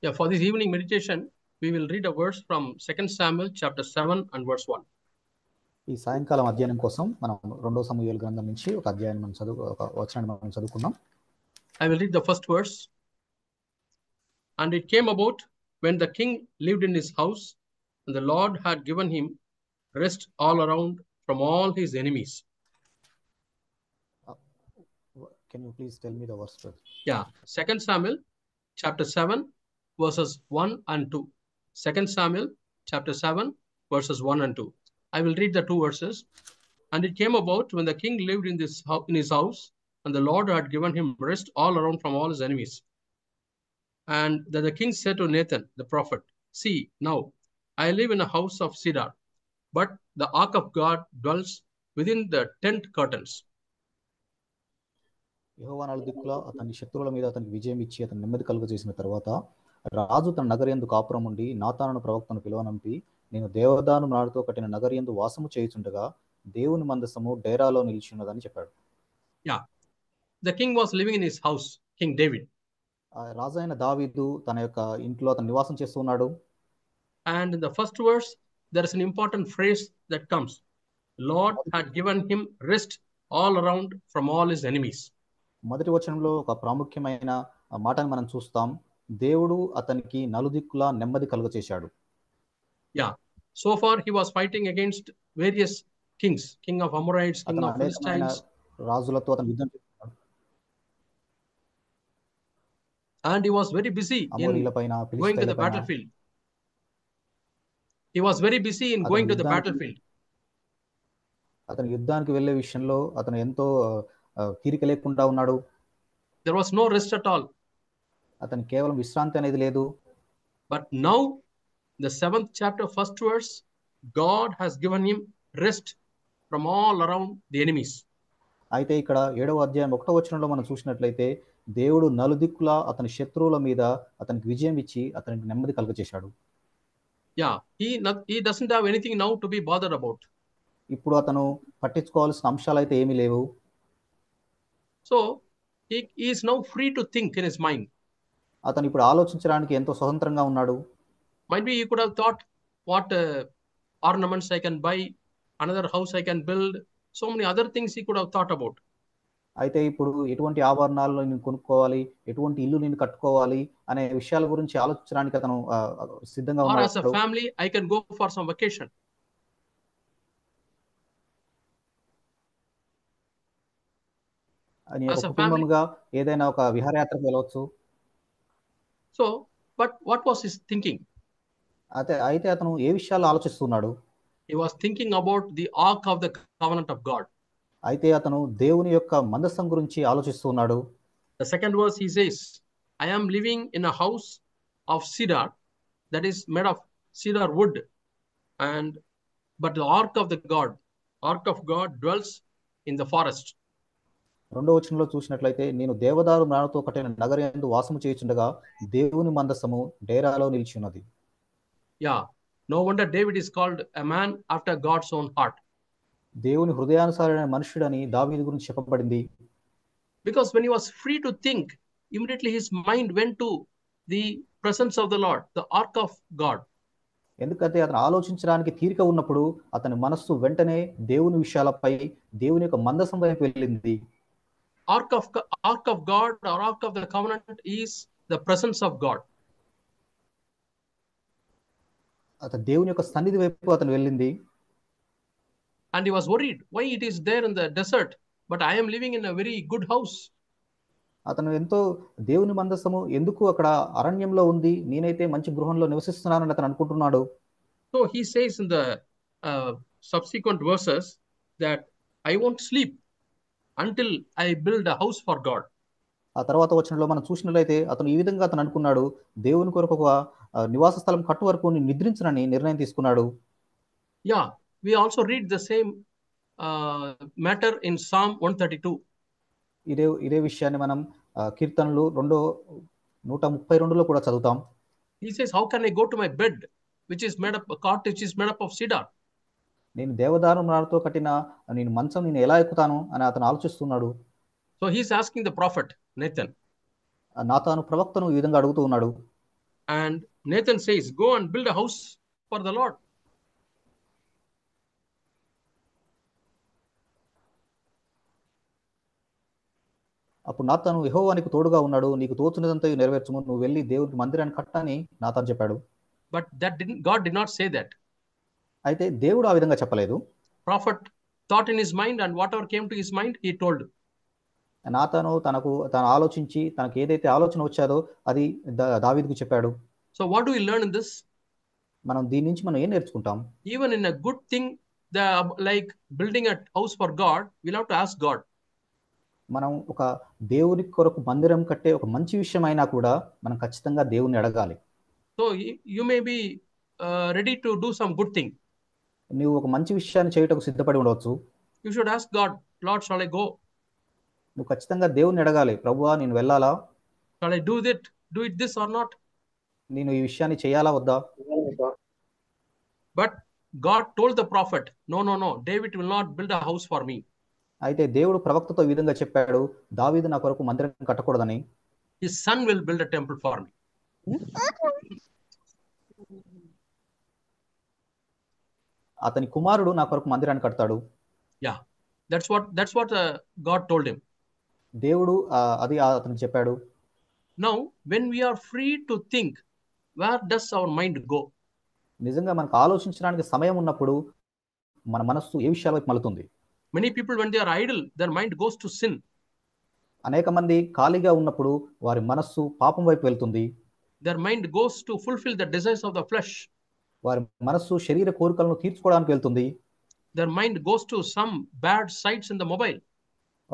Yeah, for this evening meditation, we will read a verse from 2 Samuel chapter 7 and verse 1. ఈ సాయంకాలం అధ్యయనం కోసం మనం 2 సమూయేలు గ్రంథం నుంచి ఒక వచనాన్ని మనం చదువుకుందాం. I will read the first verse. And it came about when the king lived in his house, and the Lord had given him rest all around from all his enemies. Can you please tell me the verse? Yeah, 2 Samuel chapter 7 verses 1 and 2. 2 Samuel chapter 7 verses 1 and 2. I will read the two verses. And it came about when the king lived in his house, and the Lord had given him rest all around from all his enemies. And that the king said to Nathan the prophet, "See, now I live in a house of cedar, but the ark of God dwells within the tent curtains." యెహోవా నలుదిక్కులా అతని శత్రువుల మీద అతనికి విజయం ఇచ్చి అతని నెమ్మది కలుగజేసిన తర్వాత రాజు తన నగరియందు కాపురం ఉండి నాతాను ప్రవక్తను పిలువనంపి, నేను దేవదారు నారుతో కట్టిన నగరియందు వాసము చేయుచుండగా దేవుని మందసము డేరాలో నిలిచియున్నదని చెప్పాడు. Yeah, the king was living in his house, King David. రాజైన దావీదు తన యొక్క ఇంట్లో అతను నివాసం చేస్తున్నాడు. And in the first verse there is an important phrase that comes. Lord had given him rest all around from all his enemies. మొదటి వచనంలో ఒక ప్రాముఖ్యమైన మాటను మనం చూస్తాం. దేవుడు అతనికి నలుదిక్కులా నెమ్మది కలుగచేశాడు. Yeah, so far he was fighting against various kings, king of Amorites, king of Philistines, రాజులతో అతను యుద్ధం చేస్తున్నాడు. and he was very busy in going to the battlefield. He was very busy in going to the battlefield. అతను యుద్ధానికి వెళ్ళే విషయంలో అతను ఎంతో తీరిక లేకుండా ఉన్నాడు. There was no rest at all. అతను కేవలం విశ్రాంతి అనేది లేదు. But now the 7th chapter 1st verse, God has given him rest from all around the enemies. అయితే ఇక్కడ 7వ అధ్యాయం 1వ వచనంలో మనం చూసినట్లయితే దేవుడు నలుదిక్కులా అతని శత్రువుల మీద అతనికి విజయం ఇచ్చి అతనికి నెమ్మది కలుగచేశాడు. Yeah, he doesn't have anything now to be bothered about. ఇప్పుడు అతను పట్టించుకోవాల్సిన అంశాలు అయితే ఏమీ లేవు. So he is now free to think in his mind. అతను ఇప్పుడు ఆలోచించడానికి ఎంతో స్వతంత్రంగా ఉన్నాడు. Might be he could have thought what ornaments I can buy, another house I can build, so many other things he could have thought about. అయితే ఇప్పుడు ఎటువంటి ఆభరణాలు నేను కొనుక్కోవాలి, ఎటువంటి ఇల్లు నేను కట్టుకోవాలి అనే విషయాల గురించి ఆలోచించడానికి అతను సిద్ధంగా ఉన్నాడు. Or as a family I can go for some vacation. అని కుటుంబంగా ఏదైనా ఒక విహారయాత్రకు వెళ్ళవచ్చు. So but what was his thinking? అయితే అతను ఏ విషయాలు ఆలోచిస్తున్నాడు? He was thinking about the ark of the covenant of God. అయితే అతను దేవుని యొక్క మందసం గురించి ఆలోచిస్తున్నాడు. The second verse he says, I am living in a house of cedar, that is made of cedar wood, but the ark of God dwells in the forest. రెండో వచనంలో చూసినట్లయితే నేను దేవదారు నారుతో కట్టిన నగరియందు వాసము చేయుచుండగా దేవుని మందసము డేరాలో నిలిచి ఉన్నది. Yeah, no wonder David is called a man after God's own heart. దేవుని హృదయానుసారమైన మనుషుడని దావీదు గురించి చెప్పబడింది. Because when he was free to think, immediately his mind went to the presence of the Lord, the ark of God. ఎందుకంటే అతను ఆలోచించడానికి తీరిక ఉన్నప్పుడు అతని మనస్సు వెంటనే దేవుని విషయాలపై, దేవుని యొక్క మందసం వైపు వెళ్ళింది. Ark of God or ark of the covenant is the presence of God. అతను దేవుని యొక్క సన్నిధి వైపు అతను వెళ్ళింది. And he was worried why it is there in the desert, but I am living in a very good house. అతను ఎంతో దేవుని మందసము ఎందుకు అక్కడ అరణ్యంలో ఉంది, నేనైతే మంచి గృహంలో నివసిస్తున్నానని అతను అనుకుంటున్నాడు. So he says in the subsequent verses that I won't sleep until I build a house for God. ఆ తర్వాత వచనంలో మనం చూసినట్లయితే అతను ఈ విధంగా అతను అనుకున్నాడు, దేవుని కొరకు ఒక నివాస స్థలం కట్టు వరకు నేను నిద్రించనని నిర్ణయం తీసుకున్నాడు. Yeah, we also read the same matter in Psalm 132. ఇదే విషయాన్ని మనం కీర్తనలు 132లో కూడా చదువుతాం. He says, how can I go to my bed which is made up of cedar? నేను దేవదారు నారుతో కట్టిన నేను మంచం నేను ఎలా ఎక్కుతాను అని అతను ఆలోచిస్తున్నాడు. So he's asking the prophet Nathan. నాతాను ప్రవక్తను ఈ విధంగా అడుగుతూ ఉన్నాడు. And Nathan says, go and build a house for the Lord. అప్పుడు నాతాను, యెహోవా నీకు తోడుగా ఉన్నాడు, నీకు తోచున్నదంతా నెరవేర్చుము, నువ్వు వెళ్ళి దేవునికి మందిరాన్ని కట్టని నాతాను చెప్పాడు. But God did not say that. అయితే దేవుడు ఆ విధంగా చెప్పలేదు. Prophet thought in his mind, and whatever came to his mind, he told. నాతాను తను ఆలోచించి తనకు ఏదైతే ఆలోచన వచ్చాదో అది దావీదుకు చెప్పాడు. So what do we learn in this? మనం దీని నుంచి మనం ఏం నేర్చుకుంటాం? Even in a good thing, like building a house for God, we'll have to ask God. మనం ఒక దేవుని కొరకు మందిరం కట్టే ఒక మంచి విషయం అయినా కూడా మనం ఖచ్చితంగా దేవుని అడగాలి. So you may be ready to do some good thing. నువ్వు ఒక మంచి విషయాన్ని చేయటకు సిద్ధపడి ఉండవచ్చు. You should ask God, Lord, shall I go? నువ్వు ఖచ్చితంగా దేవుని అడగాలి, ప్రభువా నేను వెళ్ళాలా? Shall I do it this or not? నేను ఈ విషయాన్ని చేయాలా వద్దా? But God told the prophet, no, David will not build a house for me. అయితే దేవుడు ప్రవక్తతో ఈ విధంగా చెప్పాడు, దావీదు నా కొరకు మందిరం కట్టకూడదని. His son will build a temple for me. అతని కుమారుడు నా కొరకు మందిరాన్ని కడతాడు. Yeah, that's what God told him. దేవుడు అది అతనికి చెప్పాడు. Now when we are free to think, where does our mind go? నిజంగా మనకు ఆలోచించడానికి సమయం ఉన్నప్పుడు మన మనస్సు ఏ విషయాల వైపు మలుతుంది? Many people, when they are idle, their mind goes to sin. అనేక మంది ఖాళీగా ఉన్నప్పుడు వారి మనస్సు పాపం వైపు వెళ్తుంది. Their mind goes to fulfill the desires of the flesh. వారి మనస్సు శరీర కోరికలను తీర్చుకోవడానికి వెళ్తుంది. Their mind goes to some bad sites in the mobile.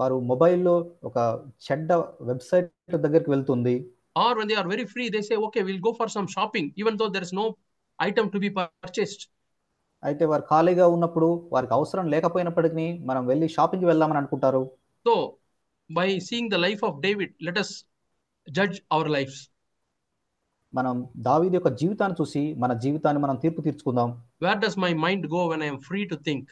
వారు మొబైల్లో ఒక చెడ్డ వెబ్సైట్ దగ్గరికి వెళ్తుంది. Or when they are very free, they say, okay, we'll go for some shopping, even though there is no item to be purchased. అయితే వారు ఖాళీగా ఉన్నప్పుడు వారికి అవసరం లేకపోయినప్పటికీ మనం వెళ్ళి షాపింగ్కి వెళ్దామని అనుకుంటారు. So by seeing the life of David, let us judge our lives. మనం దావీదు యొక్క జీవితాన్ని చూసి మన జీవితాన్ని మనం తీర్పు తీర్చుకుందాం. Where does my mind go when I am free to think?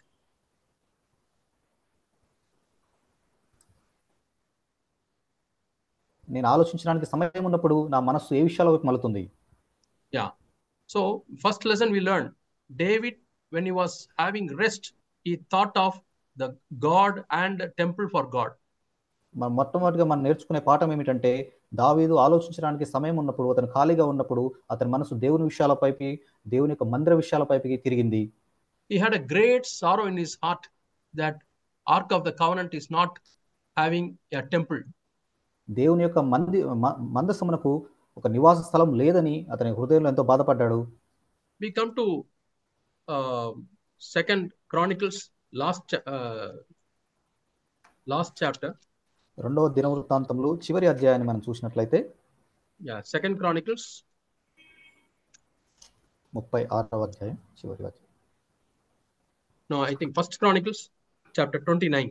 నేను ఆలోచించడానికి సమయం ఉన్నప్పుడు నా మనస్సు ఏ విషయాల వైపు మలుతుంది? Yeah. So first lesson we learned, David, when he was having rest, he thought of the God and temple for God. మొట్టమొదటిగా మనం నేర్చుకునే పాఠం ఏమిటంటే, దావీదు ఆలోచించడానికి సమయం ఉన్నప్పుడు, అతను ఖాళీగా ఉన్నప్పుడు అతని మనసు దేవుని విషయాలపైకి, దేవుని యొక్క మందిర విషయాలపైకి తిరిగింది. He had a great sorrow in his heart that Ark of the Covenant is not having a temple. దేవుని యొక్క మందసమునకు ఒక నివాస స్థలం లేదని అతని హృదయంలో ఎంతో బాధపడ్డాడు. We come to 2 Chronicles, last chapter. రెండవ దినవృత్తాంతములు చివరి అధ్యాయాన్ని మనం చూసినట్లయితే, 2 Chronicles 36వ అధ్యాయం చివరి అధ్యాయం. No, I think 1 Chronicles chapter 29.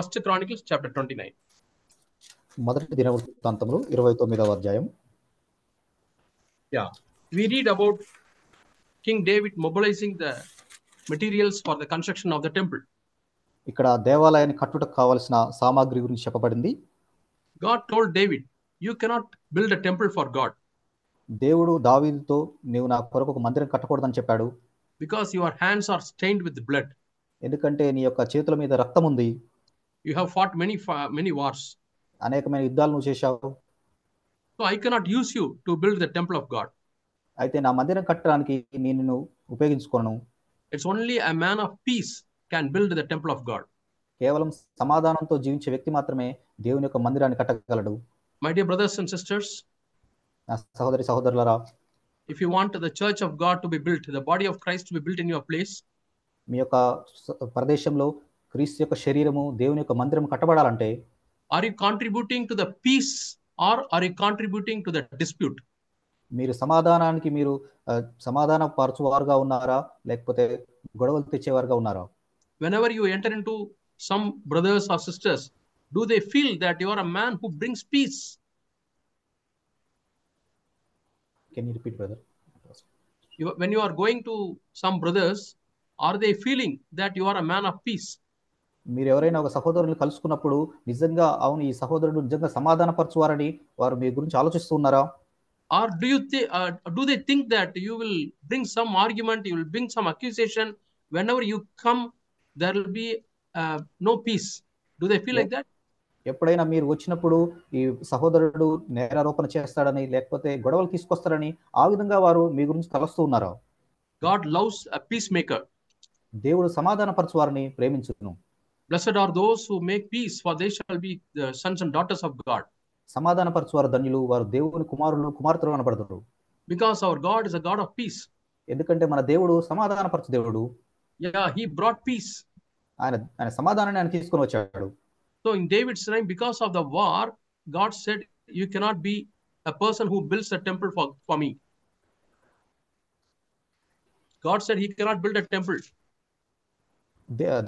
1 Chronicles chapter 29. మొదటి దినవృత్తాంతములు 29వ అధ్యాయం. Yeah, we read about King David mobilizing the materials for the construction of the temple. ఇక్కడ దేవాలయాన్ని కట్టుటకు కావలసిన సామాగ్రి గురించి చెప్పబడింది. God told David, you cannot build a temple for God. దేవుడు దావీదుతో, నీవు నా కొరకు ఒక మందిరం కట్టకూడదని చెప్పాడు. Because your hands are stained with blood. ఎందుకంటే నీ యొక్క చేతుల మీద రక్తం ఉంది. You have fought many wars. అనేకమైన యుద్ధాలు నువ్వు చేశావు. So I cannot use you to build the temple of God. అయితే నా మందిరం కట్టడానికి నిన్ను ఉపయోగించుకోను. It's only a man of peace can build the temple of God. కేవలం సమాధానంతో జీవించే వ్యక్తి మాత్రమే దేవుని యొక్క మందిరాన్ని కట్టగలడు. My dear brothers and sisters, నా సహోదరి సహోదరులారా, if you want the church of God to be built, the body of Christ to be built in your place, మీ యొక్క ప్రదేశంలో క్రీస్తు యొక్క శరీరము, దేవుని యొక్క మందిరం కట్టబడాలంటే, are you contributing to the peace or are you contributing to the dispute? మీరు సమాధానానికి మీరు సమాధాన పరచువారుగా ఉన్నారా, లేకపోతే గొడవలు తెచ్చేవారుగా ఉన్నారా? Whenever you enter into some brothers or sisters, do they feel that you are a man who brings peace? Can you repeat, brother? When you are going to some brothers, are they feeling that you are a man of peace? మీరు ఎవరైనా ఒక సహోదరుని కలుసుకున్నప్పుడు నిజంగా అవును ఈ సహోదరుడు నిజంగా సమాధానపరచువారని వారు మీ గురించి ఆలోచిస్తున్నారా? Or do they think that you will bring some argument, you will bring some accusation? Whenever you come, there will be no peace. Do they feel like that? ఎప్పుడైనా మీరు వచ్చినప్పుడు ఈ సహోదరుడు నేరారోపణ చేస్తాడని లేకపోతే గొడవలు తీసుకొస్తారని ఆ విధంగా వారు మీ గురించి తలస్తూ ఉన్నారా? God loves a peacemaker. దేవుడు సమాధానపరచు వారిని ప్రేమించును. Blessed are those who make peace, for they shall be the sons and daughters of God. సమాధానపరచు వారు ధన్యులు, వారు దేవుని కుమారులు కుమార్తెలు అనబడతారు. Because our God is a God of peace. ఎందుకంటే మన దేవుడు సమాధానపరచు దేవుడు. Yeah, he brought peace. ఆయన సమాధానాన్ని ఆయన తీసుకొని వచ్చాడు. So in David's time, because of the war, God said, you cannot be a person who builds a temple for me. God said he cannot build a temple.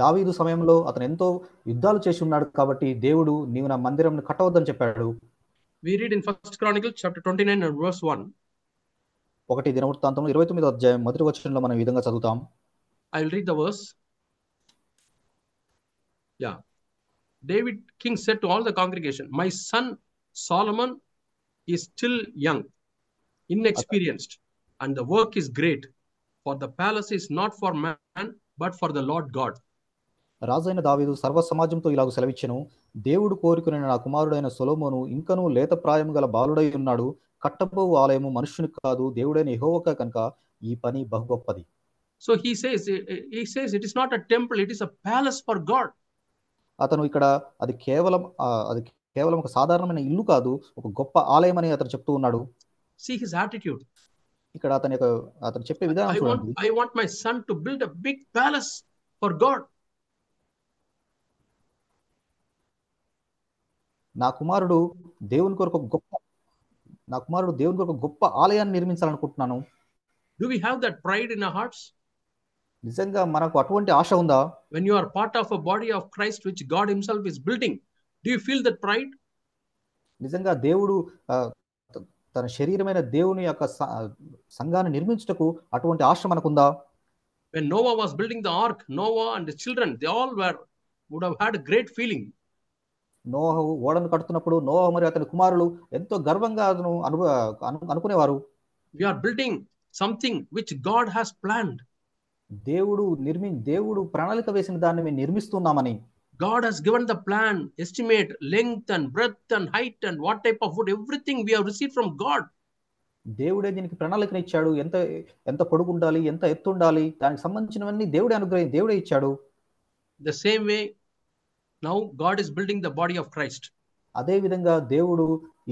దావీదు సమయంలో అతను ఎంతో యుద్ధాలు చేసి ఉన్నాడు కాబట్టి దేవుడు నీవు నా మందిరంను కట్టవద్దని చెప్పాడు. We read in 1 Chronicles chapter 29 and verse 1. 1 దినవృత్తాంతము 29వ అధ్యాయం మొదటి వచనంలో మనం ఈ విధంగా చదువుతాం. I will read the verse. Yeah. David king said to all the congregation, my son Solomon is still young, inexperienced, and the work is great, for the palace is not for man but for the Lord God. రాజైన దావీదు సర్వ సమాజంతో ఇలాగ సెలవిచ్చెను, దేవుడు కోరుకునే నా కుమారుడైన సొలొమోను ఇంకనూ లేత ప్రాయం గల బాలుడై ఉన్నాడు, కట్టబోవు ఆలయము మనుష్యునికి కాదు దేవుడైన యెహోవాకే కనుక ఈ పని బహు గొప్పది. So he says it is not a temple, it is a palace for God. అతను ఇక్కడ అది కేవలం ఒక సాధారణమైన ఇల్లు కాదు, ఒక గొప్ప ఆలయం అని అతను చెప్తూ ఉన్నాడు. See his attitude. ఇక్కడ అతను చెప్పే విధానం చూడండి. I want my son to build a big palace for God. నా కుమారుడు దేవుని కొరకు ఒక గొప్ప ఆలయాన్ని నిర్మించాలనుకుంటున్నాను. Do we have that pride in our hearts? నిజంగా మనకు అటువంటి ఆశ ఉందా? When you are part of a body of Christ which God himself is building, do you feel that pride? నిజంగా దేవుడు తన శరీరమైన దేవుని యొక్క సంఘాన్ని నిర్మించుటకు అటువంటి ఆశ మనకుందా? When Noah was building the ark, Noah and his children, they all would have had a great feeling. నోహు ఓడను కడుతున్నప్పుడు నోహు మరియు అతని కుమారులు ఎంతో గర్వంగా అనుకునేవారు. We are building something which God has planned. దేవుడు ప్రణాళిక వేసిన దాన్ని మేము నిర్మిస్తున్నామని. God has given the plan, estimate, length and breadth and height and what type of wood, everything we have received from God. దేవుడే దీనికి ప్రణాళికను ఇచ్చాడు. ఎంత పొడుగు ఉండాలి, ఎంత ఎత్తు ఉండాలి, దానికి సంబంధించినవన్నీ దేవుడే ఇచ్చాడు. The same way now God is building the body of Christ. అదే విధంగా దేవుడు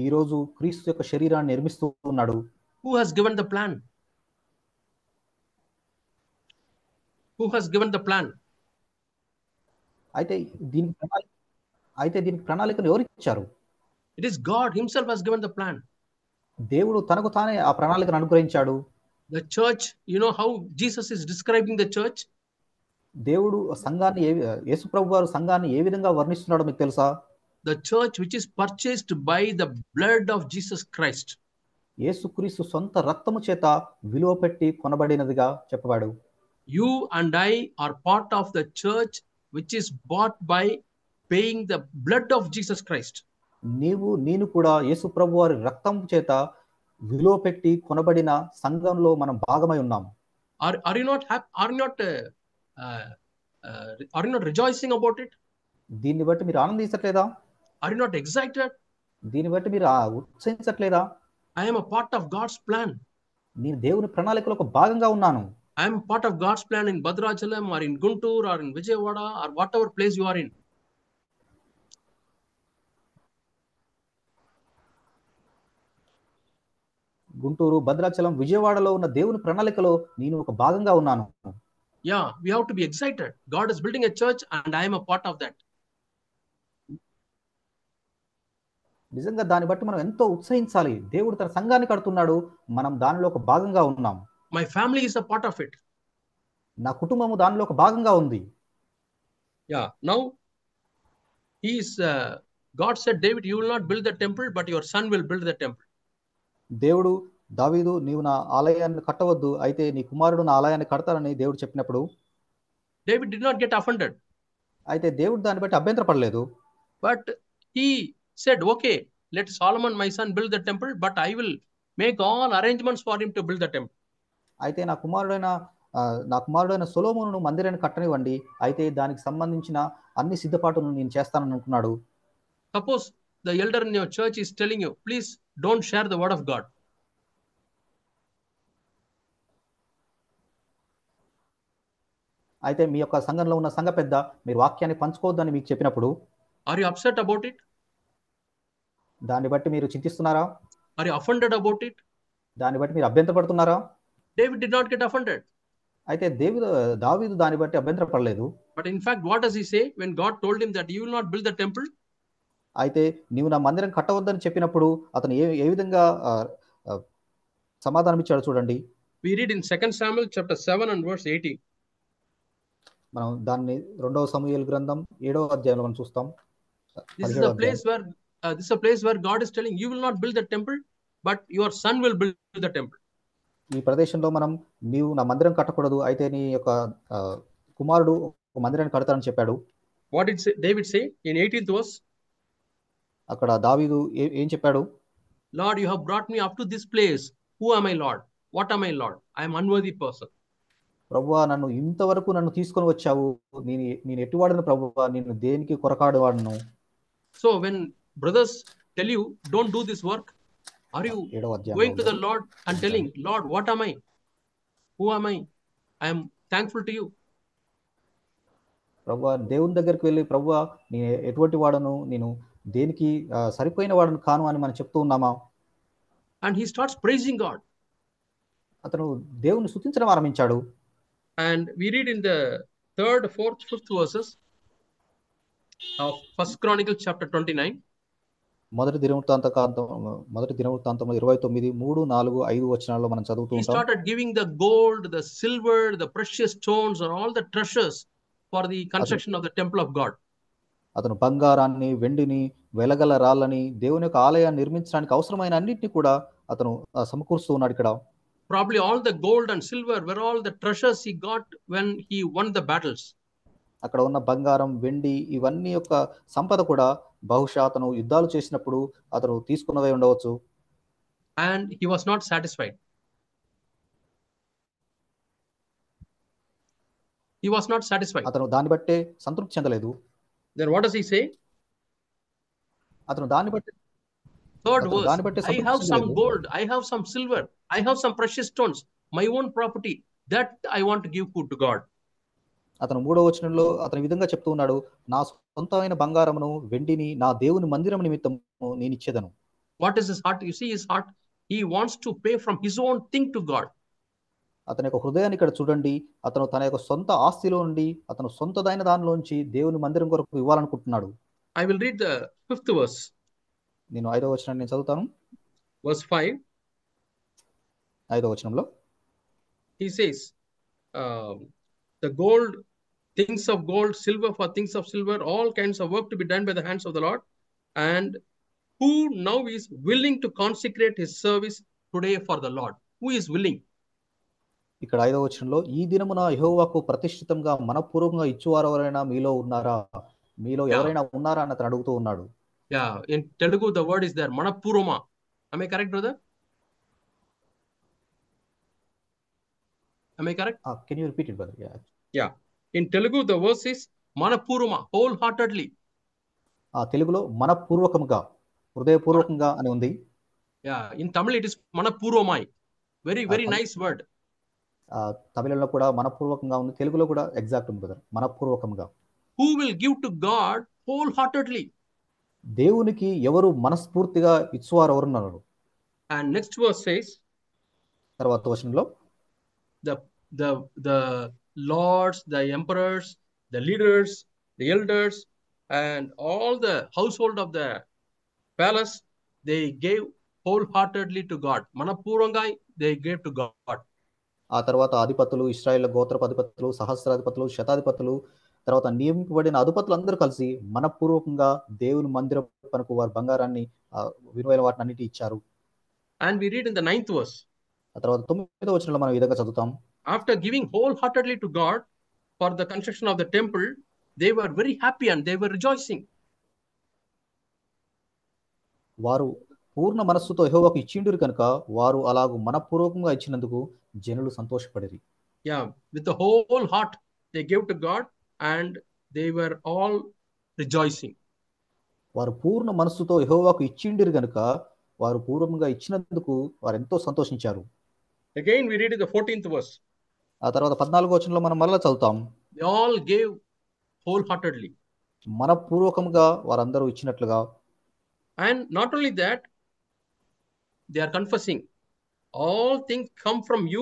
ఈ రోజు క్రీస్తు యొక్క శరీరాన్ని నిర్మిస్తూ ఉన్నాడు. Who has given the plan? Who has given the plan? అయితే దీనికి ప్రణాళికను ఎవరు ఇచ్చారు? It is God himself has given the plan. దేవుడు తనకు తానే ఆ ప్రణాళికను అనుగ్రహించాడు. The church, you know how Jesus is describing the church? దేవుడు సంఘాన్ని యేసుప్రభు వారు సంఘాన్ని ఏ విధంగా వర్ణిస్తున్నాడో మీకు తెలుసా? The church which is purchased by the blood of Jesus Christ. యేసుక్రీస్తు సొంత రక్తము చేత విలువ పెట్టి కొనబడినదిగా చెప్పాడు. You and I are part of the church which is bought by paying the blood of Jesus Christ. నేను కూడా యేసుప్రభు వారి రక్తం చేత విలువ పెట్టి కొనబడిన సంఘంలో మనం భాగమై ఉన్నాం. Are you not rejoicing about it? దీన్ని బట్టి మీరు ఆనందించట్లేదా? Are you not excited? దీన్ని బట్టి మీరు ఉత్సహించట్లేదా? I am a part of God's plan. నేను దేవుని ప్రణాళికలో ఒక భాగంగా ఉన్నాను. I am part of God's plan in Bhadrachalam or in Guntur or in Vijayawada or whatever place you are in. Guntur, Bhadrachalam, విజయవాడలో ఉన్న దేవుని ప్రణాళికలో నేను ఒక భాగంగా ఉన్నాను. Yeah, we have to be excited. God is building a church and I am a part of that. నిజంగా దాన్ని బట్టి మనం ఎంతో ఉత్సహించాలి. దేవుడు తన సంఘాన్ని కడుతున్నాడు, మనం దానిలో ఒక భాగంగా ఉన్నాం. My family is a part of it. నా కుటుంబము దానిలో ఒక భాగంగా ఉంది. Yeah, now God said, David, you will not build the temple, but your son will build the temple. దేవుడు దావీదు నీవు నా ఆలయాన్ని కట్టవద్దు, అయితే నీ కుమారుడు నా ఆలయాన్ని కడతానని దేవుడు చెప్పినప్పుడు David did not get offended. అయితే దేవుడు దాన్ని బట్టి అభ్యంతరపడలేదు. But he said, okay, let Solomon my son build the temple, but I will make all arrangements for him to build the temple. అయితే నా కుమారుడైన సొలొమోనును మందిరాన్ని కట్టనివ్వండి, అయితే దానికి సంబంధించిన అన్ని సిద్ధపాటులను నేను చేస్తానని అనుకున్నాడు. Suppose the elder in your church is telling you, please don't share the word of God. అయితే మీ యొక్క సంఘంలో ఉన్న సంఘ పెద్ద మీరు వాక్యాన్ని పంచుకోవద్దని మీకు చెప్పినప్పుడు, are you upset about it? దాన్ని బట్టి మీరు చింతిస్తున్నారా? Are you offended about it? దాన్ని బట్టి మీరు అభ్యంతరపడుతున్నారా? David did not get offended. అయితే దావీదు దాన్ని బట్టి అభ్యంతరపడలేదు. But in fact, what does he say when God told him that you will not build the temple? అయితే నీవు నా మందిరం కట్టవద్దని చెప్పినప్పుడు అతను ఏ విధంగా సమాధానం ఇచ్చాడు చూడండి. We read in 2 Samuel chapter 7 and verse 18. మనం దాన్ని 2వ సమూయేలు గ్రంథం 7వ అధ్యాయంలో మనం చూస్తాం. This is a place where God is telling you will not build the temple, but your son will build the temple. ఈ ప్రదేశంలో మనం నీవు నా మందిరం కట్టకూడదు, అయితే నీ యొక్క కుమారుడు ఒక మందిరాన్ని కడతాడని చెప్పాడు. What did David say in 18th verse? అక్కడ దావీదు ఏం చెప్పాడు? Lord, you have brought me up to this place. Who am I, Lord? What am I, Lord? I am unworthy person. ప్రభువా, నన్ను ఇంతవరకు తీసుకొని వచ్చావు, నేను ఎట్టివాడను ప్రభువా, నేను దేనికి కొరకాడవాడను. So when brothers tell you don't do this work, are you going to the Lord and telling, Lord, what am I? Who am I? I am thankful to you. ప్రభువా, దేవుని దగ్గరికి వెళ్ళి ప్రభువా నేను ఎటువంటి వాడను, నేను దేనికి సరిపోయిన వాడను కాను అని మనం చెప్తూ ఉన్నామా? And he starts praising God. అతను దేవుని స్తుతించడం ఆరంభించాడు. And we read in the 3rd, 4th, 5th verses of 1 Chronicles chapter 29. మొదటి దినవృత్తాంతం 29, 3, 4, 5 వచనాల్లో మనం చదువుతూ ఉంటాం. He started giving the gold, the silver, the precious stones and all the treasures for the construction of the temple of God. అతను బంగారాన్ని, వెండిని, వెలగల రాళ్ళని, దేవుని యొక్క ఆలయాన్ని నిర్మించడానికి అవసరమైన అన్నిటిని కూడా అతను సమకూరుస్తూ ఉన్నాడు ఇక్కడ. Probably all the gold and silver were all the treasures he got when he won the battles. అక్కడ ఉన్న బంగారం, వెండి ఇవన్నీ యొక్క సంపద కూడా బహుశా అతను యుద్ధాలు చేసినప్పుడు అతను తీసుకున్నవే ఉండవచ్చు. And he was not satisfied. He was not satisfied. అతను దాన్ని బట్టే సంతృప్తి చెందలేదు. Then what does he say? అతను దాన్ని బట్టే Third verse, I have some gold, I have some silver, I have some precious stones, my own property, that I want to give food to God. అతను 3వ వచనంలో అతని విధంగా చెప్తూ ఉన్నాడు, నా సొంతమైన బంగారమును, వెండిని నా దేవుని మందిరం నిమిత్తము నేను ఇచ్చేదను. What is his heart? You see his heart, he wants to pay from his own thing to God. అతని యొక్క హృదయాన్ని ఇక్కడ చూడండి, అతను తన యొక్క సొంత ఆస్తిలో నుండి అతను సొంతదైన దానిలోంచి దేవుని మందిరం కొరకు ఇవ్వాలనుకుంటున్నాడు. I will read the 5th verse. నేను 5వ వచనాన్ని నేను చదువుతాను. Verse 5. 5వ వచనంలో he says, the gold, things of gold, silver for things of silver, all kinds of work to be done by the hands of the Lord, and who now is willing to consecrate his service today for the Lord? Who is willing? ఇక్కడ 5వ వచనంలో, ఈ దినమున యెహోవాకు ప్రతిష్ఠితంగా మనపూర్వకంగా ఇచ్చువారు ఎవరైనా మీలో ఉన్నారా, మీలో ఎవరైనా ఉన్నారా అని అతను అడుగుతూ ఉన్నాడు. Yeah, in Telugu the word is there, manapurvama. Am I correct, brother? Am I correct? Can you repeat it, brother? Yeah. In Telugu the verse is manapurvama, wholeheartedly. తెలుగులో మనపూర్వకంగా, హృదయపూర్వకంగా అని ఉంది. Yeah, in Tamil it is manapurvamai. Very very nice word. తమిళంలో కూడా మనపూర్వకంగా ఉంది, తెలుగులో కూడా exact ఉంది brother, మనపూర్వకంగా. Who will give to God wholeheartedly? దేవునికి ఎవరు మనస్ఫూర్తిగా ఇచ్చువారు ఎవరున్నారు? And next verse says, తర్వాత వచనంలో, the lords, the emperors, the leaders, the elders, and all the household of the palace, they gave wholeheartedly to God. Manapurvanga they gave to God. ఆ తర్వాత అధిపతులు, ఇశ్రాయేలు గోత్రపు అధిపతులు, సహస్రాధిపతులు, శతాధిపతులు, తర్వాత నియమింపబడిన అధిపతులు అందరూ కలిసి మనపూర్వకంగా దేవుని మందిరం పనుకు వారు బంగారాన్ని, విలువైన వాటిని అన్నిటి ఇచ్చారు. And we read in the 9th verse. ఆ తర్వాత 9వ వచనంలో మనం ఈ విధంగా చదువుతాం. After giving wholeheartedly to God for the construction of the temple, they were very happy and they were rejoicing. వారు పూర్ణ మనస్సుతో యెహోవాకు ఇచ్చిండురు కనుక వారు అలాగు మనపూర్వకంగా ఇచ్చినందుకు జనులు సంతోషపడిరి. Yeah, with the whole heart they gave to God and they were all rejoicing. వారు పూర్ణ మనస్సుతో యెహోవాకు ఇచ్చిండిరు గనుక వారు పూర్వకంగా ఇచ్చినందుకు వారు ఎంతో సంతోషించారు. Again we read in the 14th verse. ఆ తర్వాత 14వ వచనంలో మనం మరలా చదువుతాం. They all gave wholeheartedly. మనపూర్వకంగా వారందరూ ఇచ్చినట్లుగా. And not only that, they are confessing, all things come from you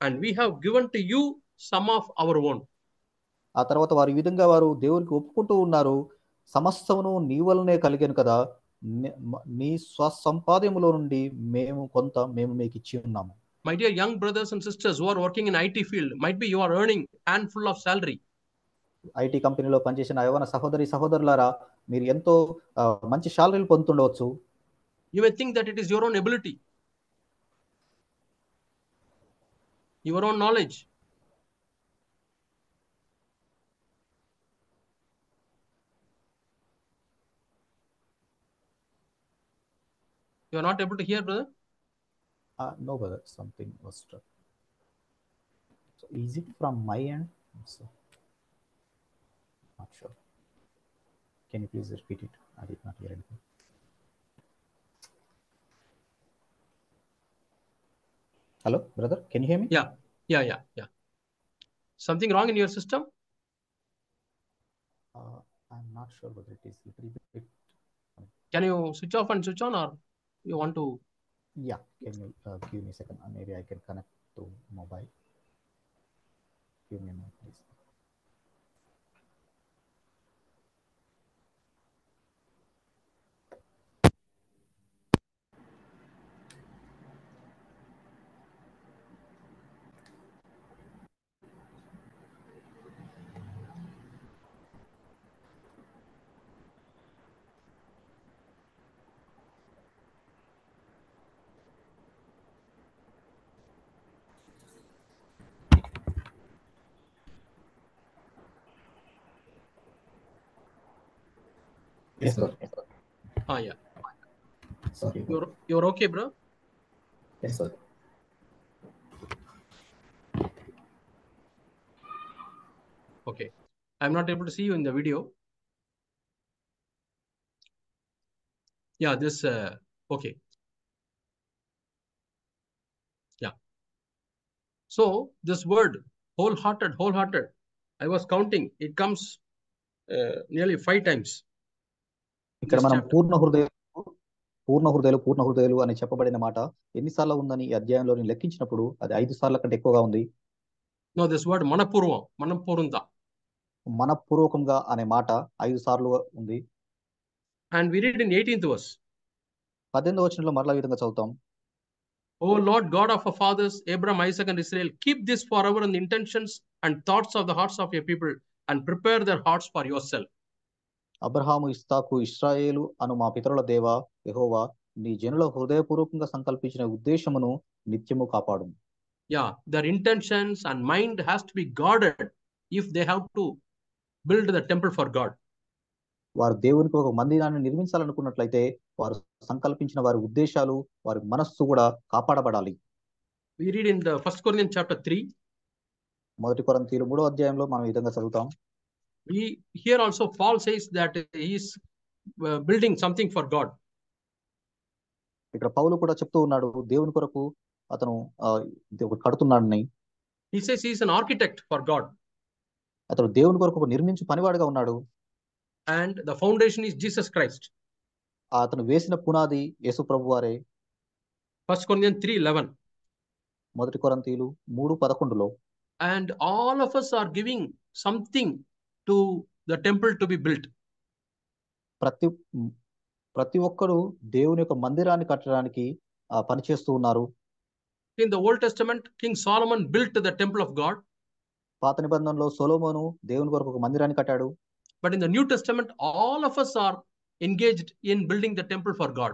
and we have given to you some of our own. ఆ తర్వాత వారు ఈ విధంగా వారు దేవునికి ఒప్పుకుంటూ ఉన్నారు, సమస్తమును నీ వలనే కలిగాను కదా, నీ స్వసంపాద్యములో నుండి మేము మీకు ఇచ్చి ఉన్నాము. My dear young brothers and sisters who are working in IT field, might be you are earning handful of salary. IT కంపెనీలో పనిచేసిన యవ్వన సహోదరులారా, మీరు ఎంతో మంచి శాలరీలు పొందుతుండవచ్చు. You may think that it is your own ability, your own knowledge. You are not able to hear, brother? No, brother. Something was struck. So is it from my end? So, not sure. Can you please repeat it? I did not hear anything. Hello, brother. Can you hear me? Yeah. Something wrong in your system? I'm not sure whether it is a little bit. Can you switch off and switch on, or you want to? Yeah. Can you give me a second? Maybe I can connect to mobile. Give me a minute, please. Yes, sir. Yeah. Sorry. You're okay, bro? Yes, sir. Okay. I'm not able to see you in the video. Yeah, this, okay. Yeah. So this word, wholehearted, I was counting, it comes nearly 5 times. ఇక్కడ మనం పూర్ణ హృదయాలు అని చెప్పబడిన మాట ఎన్నిసార్లు ఉందని ఈ అధ్యాయంలో లెక్కించినప్పుడు అది 5 సార్ల కంటే ఎక్కువగా ఉంది. No, this word మనపూర్వంగా మనపూర్వకంగా అనే మాట 5 సార్లు ఉంది. And we read in 18th verse. 18వ వచనంలో మరలా విధంగా చదువుతాం. O Lord God of our fathers, Abraham, Isaac and Israel, keep this forever in the intentions and thoughts of the hearts of your people and prepare their hearts for yourself. Abraham, ఇస్సాకు, ఇశ్రాయేలు అను మా పితరుల దేవా యెహోవా, నీ జనుల హృదయపూర్వకంగా సంకల్పించిన ఉద్దేశమును నిత్యము కాపాడు. Yeah, their intentions and mind has to be guarded if they have to build the temple for God. వారు దేవునికి ఒక మందిరాన్ని నిర్మించాలనుకున్నట్లయితే వారు సంకల్పించిన వారి ఉద్దేశాలు, వారి మనస్సు కూడా కాపాడబడాలి. We read in the 1 Corinthians chapter 3. 1 కొరింథీయులు 3వ అధ్యాయంలో మనం ఈ విధంగా చదువుతాం. Here also Paul says that he is building something for God. ఇక్కడ పౌలు కూడా చెప్తూ ఉన్నాడు దేవుని కొరకు అతను కడుతున్నాడని. He says he is an architect for God. అతడు దేవుని కొరకు నిర్మించు పనివాడిగా ఉన్నాడు. And the foundation is Jesus Christ. అతను వేసిన పునాది యేసు ప్రభువారే. 1 Corinthians 3:11. 1 కొరింథీయులు 3:11లో. And all of us are giving something to the temple to be built. ప్రతి ఒక్కరు దేవుని యొక్క మందిరాన్ని కట్టడానికి పని చేస్తూ ఉన్నారు. In the Old Testament, King Solomon built the temple of God. పాత నిబంధనలో సొలొమోను దేవుని కొరకు ఒక మందిరాన్ని కట్టాడు. But in the New Testament, all of us are engaged in building the temple for God.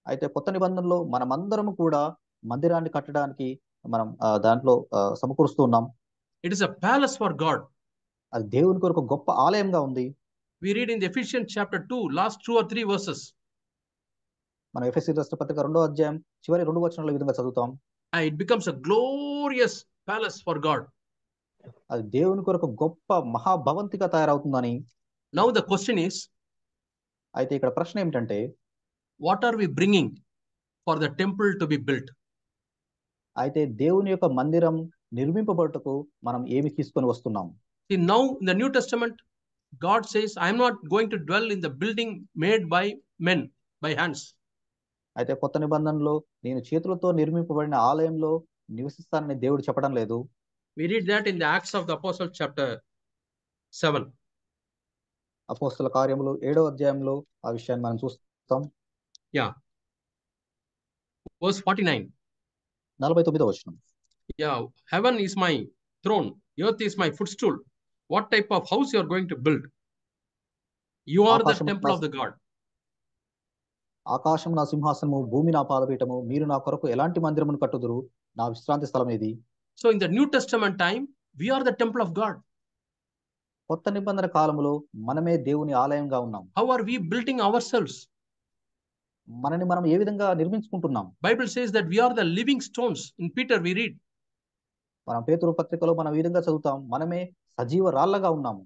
అయితే కొత్త నిబంధనలో మనమందరం కూడా మందిరాన్ని కట్టడానికి మనం దాంట్లో సమకూరుస్తూ ఉన్నాం. It is a palace for God. అది దేవుని కొరకు గొప్ప ఆలయంగా ఉంది. We read in the Ephesians chapter 2, last 2 or 3 verses. మనం ఎఫెసీ రాష్ట్ర పత్రిక 2వ అధ్యాయం చివరి 2 వచనాల ఈ విధంగా చదువుతాం. It becomes a glorious palace for God. అది దేవుని కొరకు గొప్ప మహాభవంతిగా తయారవుతుందని. Now the question is, అయితే ఇక్కడ ప్రశ్న ఏమిటంటే, what are we bringing for the temple to be built? అయితే దేవుని యొక్క మందిరం నిర్మింపబడుటకు మనం ఏమి తీసుకొని వస్తున్నాం? See, now in the New Testament, God says, I am not going to dwell in the building made by men, by hands. అయితే కొత్త నిబంధనలో నేను చేతులతో నిర్మింపబడిన ఆలయంలో నివసిస్తానని దేవుడు చెప్పడం లేదు. We read that in the Acts of the Apostles chapter 7. అపోస్తల కార్యములు 7వ అధ్యాయంలో ఆ విషయాన్ని మనం చూస్తాం. Yeah. Verse 49. 49వ వచనం. Yeah, heaven is my throne, earth is my footstool. What type of house you are going to build? You are the temple of the God. ఆకాశం నా సింహాసనము, భూమి నా పాదపీఠము, మీరు నా కొరకు ఎలాంటి మందిరమును కట్టుదురు, నా విశ్రాంతి స్థలం ఏది? So in the New Testament time, we are the temple of God. కొత్త నిబంధన కాలములో మనమే దేవుని ఆలయంగా ఉన్నాం. How are we building ourselves? మనని మనం ఏ విధంగా నిర్మించుకుంటున్నాం? Bible says that we are the living stones. In Peter we read. మనం పేతురు పత్రికలో మనం ఈ విధంగా చదువుతాం, మనమే సజీవ రాళ్లగా ఉన్నాము.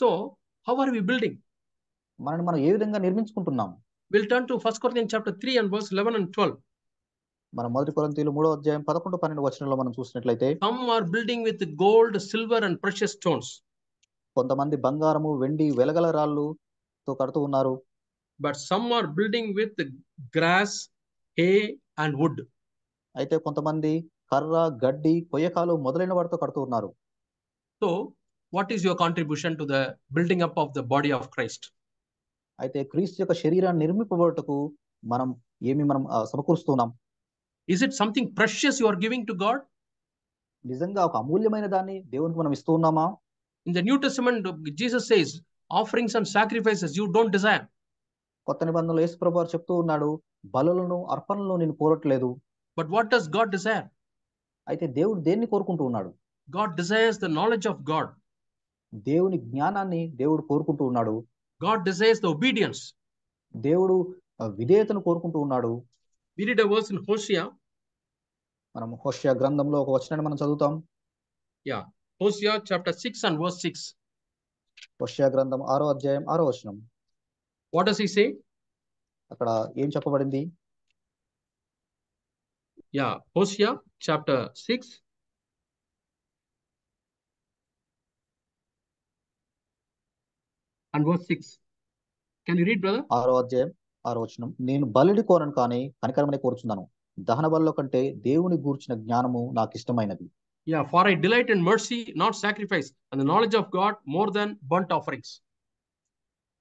So how are we building? మనని మనం ఏ విధంగా నిర్మించుకుంటున్నాం? We'll turn to 1 Corinthians chapter 3 and verse 11 and 12. మనం 1 కొరింథీయులు 3వ అధ్యాయం 11, 12 వచనంలో మనం చూసినట్లయితే, Some are building with gold, silver and precious stones. కొంతమంది బంగారము, వెండి, వెలగల రాళ్ళుతో కడుతూ ఉన్నారు. But some are building with grass, hay and wood. అయితే కొంతమంది కర్ర, గడ్డి, కొయ్యకాలు మొదలైన వాటితో కడుతూ ఉన్నారు. So what is your contribution to the building up of the body of Christ? అయితే క్రీస్తు యొక్క శరీరాన్ని నిర్మింపబడుటకు మనం సమకూరుస్తున్నాం. Is it something precious you are giving to God? నిజంగా ఒక అమూల్యమైన దాన్ని దేవునికి మనం ఇస్తూ ఉన్నామా? In the New Testament, Jesus says, offerings and sacrifices you don't desire. కొత్త నిబంధనలో యేసు ప్రభువు చెప్తూ ఉన్నాడు, బలులను, అర్పణలను నేను కోరట్లేదు. But what does God desire? అయితే దేవుడు దేన్ని కోరుకుంటూ ఉన్నాడు? God desires the knowledge of God. దేవుని జ్ఞానాన్ని దేవుడు కోరుకుంటూ ఉన్నాడు. God desires the obedience. దేవుడు విధేయతను కోరుకుంటూ ఉన్నాడు. We read a verse in Hosea. మనం హోషేయ గ్రంథంలో ఒక వచనాన్ని మనం చదువుతాం. Yeah, Hosea chapter 6 and verse 6. హోషేయ గ్రంథం 6వ అధ్యాయం 6వ వచనం. What does he say? అక్కడ ఏం చెప్పబడింది? Yeah, Hosea chapter 6 and verse 6. Can you read, brother? 6వ అధ్యాయం 6వ వచనం. నేను బలిని కోరను కానీ కనికరమనే కోరుచున్నాను, దహన బలుల కంటే దేవుని గూర్చిన జ్ఞానము నాకు ఇష్టమైనది. Yeah, for I delight in mercy, not sacrifice, and the knowledge of God more than burnt offerings.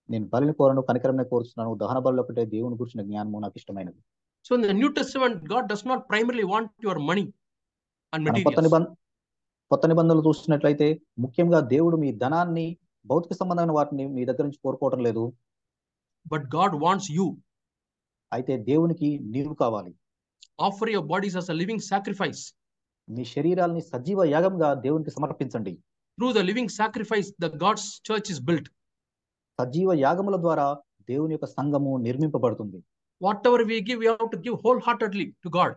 నేను బలిని కోరను, కనికరమనే కోరుచున్నాను, దహన బలుల కంటే దేవుని గూర్చిన జ్ఞానము నాకు ఇష్టమైనది. So in the New Testament, God does not primarily want your money and materials. కొత్త నిబంధనలు చూసినట్లయితే ముఖ్యంగా దేవుడు మీ ధనాన్ని, భౌతిక సంబంధమైన వాటిని మీ దగ్గర నుంచి కోరుకోవటం లేదు. But God wants you. అయితే దేవునికి నీవు కావాలి. Offer your bodies as a living sacrifice. మీ శరీరాల్ని సజీవ యాగంగా దేవునికి సమర్పించండి. Through the living sacrifice, the God's church is built. సజీవ యాగముల ద్వారా దేవుని యొక్క సంఘము నిర్మింపబడుతుంది. Whatever we give, we have to give wholeheartedly to God.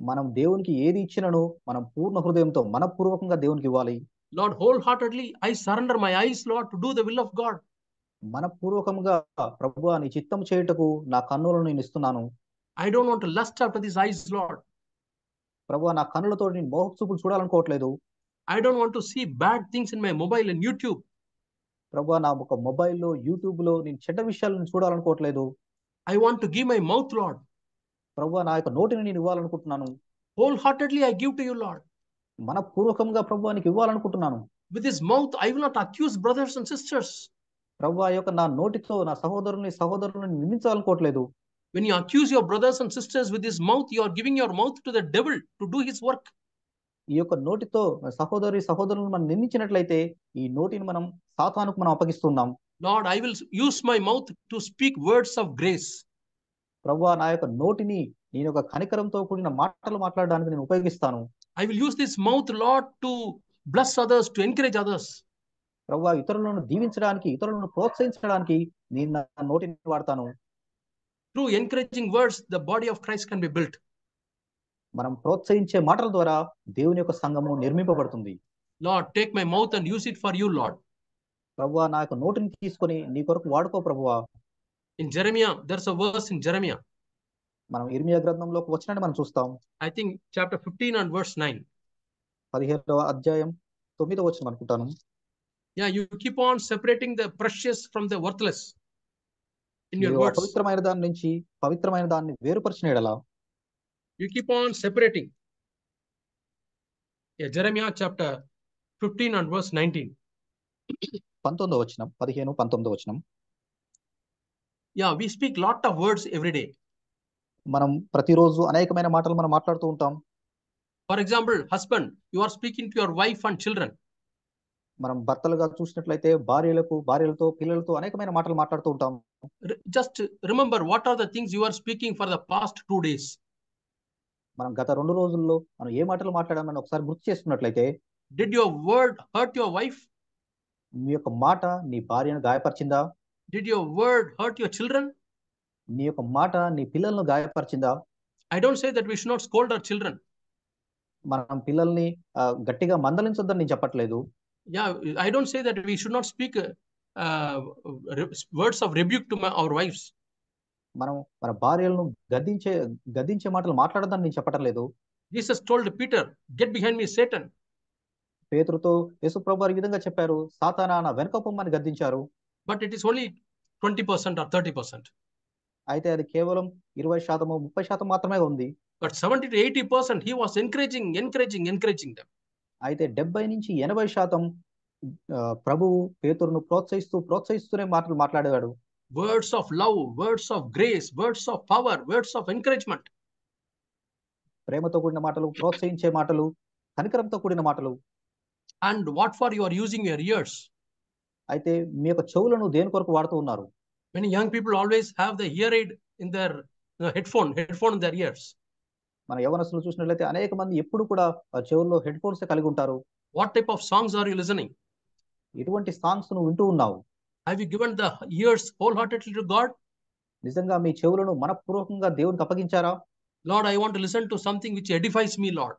మనం దేవునికి ఏది ఇచ్చినను మనం పూర్ణ హృదయంతో మనపూర్వకంగా దేవునికి ఇవ్వాలి. Lord, wholeheartedly I surrender my eyes, Lord, to do the will of God. మనపూర్వకంగా ప్రభువా నీ చిత్తము చేయుటకు నా కన్నులను నేను ఇస్తున్నాను. I don't want to lust after these eyes, Lord. ప్రభువా నా కన్నులతో నేను మోహపు చూపులు చూడాలనుకోవట్లేదు. I don't want to see bad things in my mobile and YouTube. ప్రభువా నా ఒక మొబైల్లో, యూట్యూబ్లో నేను చెడ్డ విషయాలను చూడాలనుకోవట్లేదు. I want to give my mouth, Lord. ప్రభువా నా యొక్క నోటిని నేను ఇవ్వాలనుకుంటున్నాను. Wholeheartedly I give to you, Lord. మనపూర్వకంగా ప్రభువా నీకు ఇవ్వాలనుకుంటున్నాను. With this mouth I will not accuse brothers and sisters. ప్రభువా యొక్క నా నోటితో నా సహోదరుని నిందించాలనుకోవట్లేదు. When you accuse your brothers and sisters with this mouth, you are giving your mouth to the devil to do his work. ఈ యొక్క నోటితో సహోదరులను మనం నిందించినట్లయితే ఈ నోటిని మనం సాతానుకు మనం అప్పగిస్తున్నాం. Lord, I will use my mouth to speak words of grace. ప్రభువా నా యొక్క నోటిని నేను ఒక కనికరంతో కూడిన మాటలు మాట్లాడడానికి నేను ఉపయోగిస్తాను. I will use this mouth, Lord, to bless others, to encourage others. ప్రభువా ఇతరులను దీవించడానికి, ఇతరులను ప్రోత్సహించడానికి నేను నా నోటిని వాడతాను. Through encouraging words, the body of Christ can be built. మనం ప్రోత్సహించే మాటల ద్వారా దేవుని యొక్క సంఘము నిర్మింపబడుతుంది. Lord, take my mouth and use it for you, Lord. ప్రభువా, నా యొక్క నోటిని తీసుకొని నీ కొరకు వాడుకో ప్రభువా. In Jeremiah, there's a verse in Jeremiah. మనం ఇర్మియా గ్రంథంలోకి వచ్చినట్టు మనం చూస్తాం. I think chapter 15 and verse 9. 15వ అధ్యాయం 9వ వచనం అనుకుంటాను. Yeah, you keep on separating the precious from the worthless in your words. అపవిత్రమైన దాని నుంచి పవిత్రమైన దాన్ని వేరుపరిచిన ఎడల You keep on separating. Yeah, Jeremiah chapter 15 and verse 19. 19వ వచనం, 15, 19వ వచనం. Yeah, we speak lot of words every day. మనం ప్రతిరోజు అనేకమైన మాటలు మనం మాట్లాడుతూ ఉంటాం. For example, husband, you are speaking to your wife and children. మనం భర్తలుగా చూసినట్లయితే భార్యలతో పిల్లలతో అనేకమైన మాటలు మాట్లాడుతూ ఉంటాం. Just remember what are the things you are speaking for the past 2 days. మనం గత 2 రోజుల్లో మనం ఏ మాటలు మాట్లాడామని ఒకసారి గుర్తు చేసుకున్నట్లయితే, Did your word hurt your wife? నీ యొక్క మాట నీ భార్యను గాయపరిచిందా? Did your word hurt your children? నీ యొక్క మాట నీ పిల్లలను గాయపరిచిందా? I don't say that we should not scold our children. మనం పిల్లల్ని గట్టిగా మందలించొద్దని నేను చెప్పట్లేదు. Yeah, I don't say that we should not speak words of rebuke to our wives. మనం మన భార్యలను గద్దించే మాటలు మాట్లాడొద్దని నేను చెప్పటం లేదు. Jesus told Peter, "Get behind me, Satan." పేతురుతో యేసు ప్రభువు ఈ విధంగా చెప్పారు, సాతానా నా వెనుక పొమ్మని గద్దించారు. But it is only 20% or 30%. అయితే అది కేవలం 20%, 30% మాత్రమే ఉంది. But 70 to 80% he was encouraging them. అయితే 70 నుంచి 80% ప్రభువు పేతురును ప్రోత్సహిస్తూనే మాటలు మాట్లాడేవాడు. Words of love, words of grace, words of power, words of encouragement. ప్రేమతో కూడిన మాటలు, ప్రోత్సహించే మాటలు, కనికరంతో కూడిన మాటలు. And what for you are using your ears? అయితే మీ యొక్క చెవులను దేని కొరకు వాడుతూ ఉన్నారు? Many young people always have the ear aid in their headphone in their ears. మన యవనస్తులు చూసినట్లయితే అనేక మంది ఎప్పుడు కూడా చెవుల్లో హెడ్ ఫోన్స్ కలిగి ఉంటారు. What type of songs are you listening? ఎటువంటి సాంగ్స్ నువ్వు వింటూ ఉన్నావు? Have you given the ears wholeheartedly to God? నిజంగా మీ చెవులను మనఃపూర్వకంగా దేవునికి అప్పగించారా? Lord, I want to listen to something which edifies me, Lord.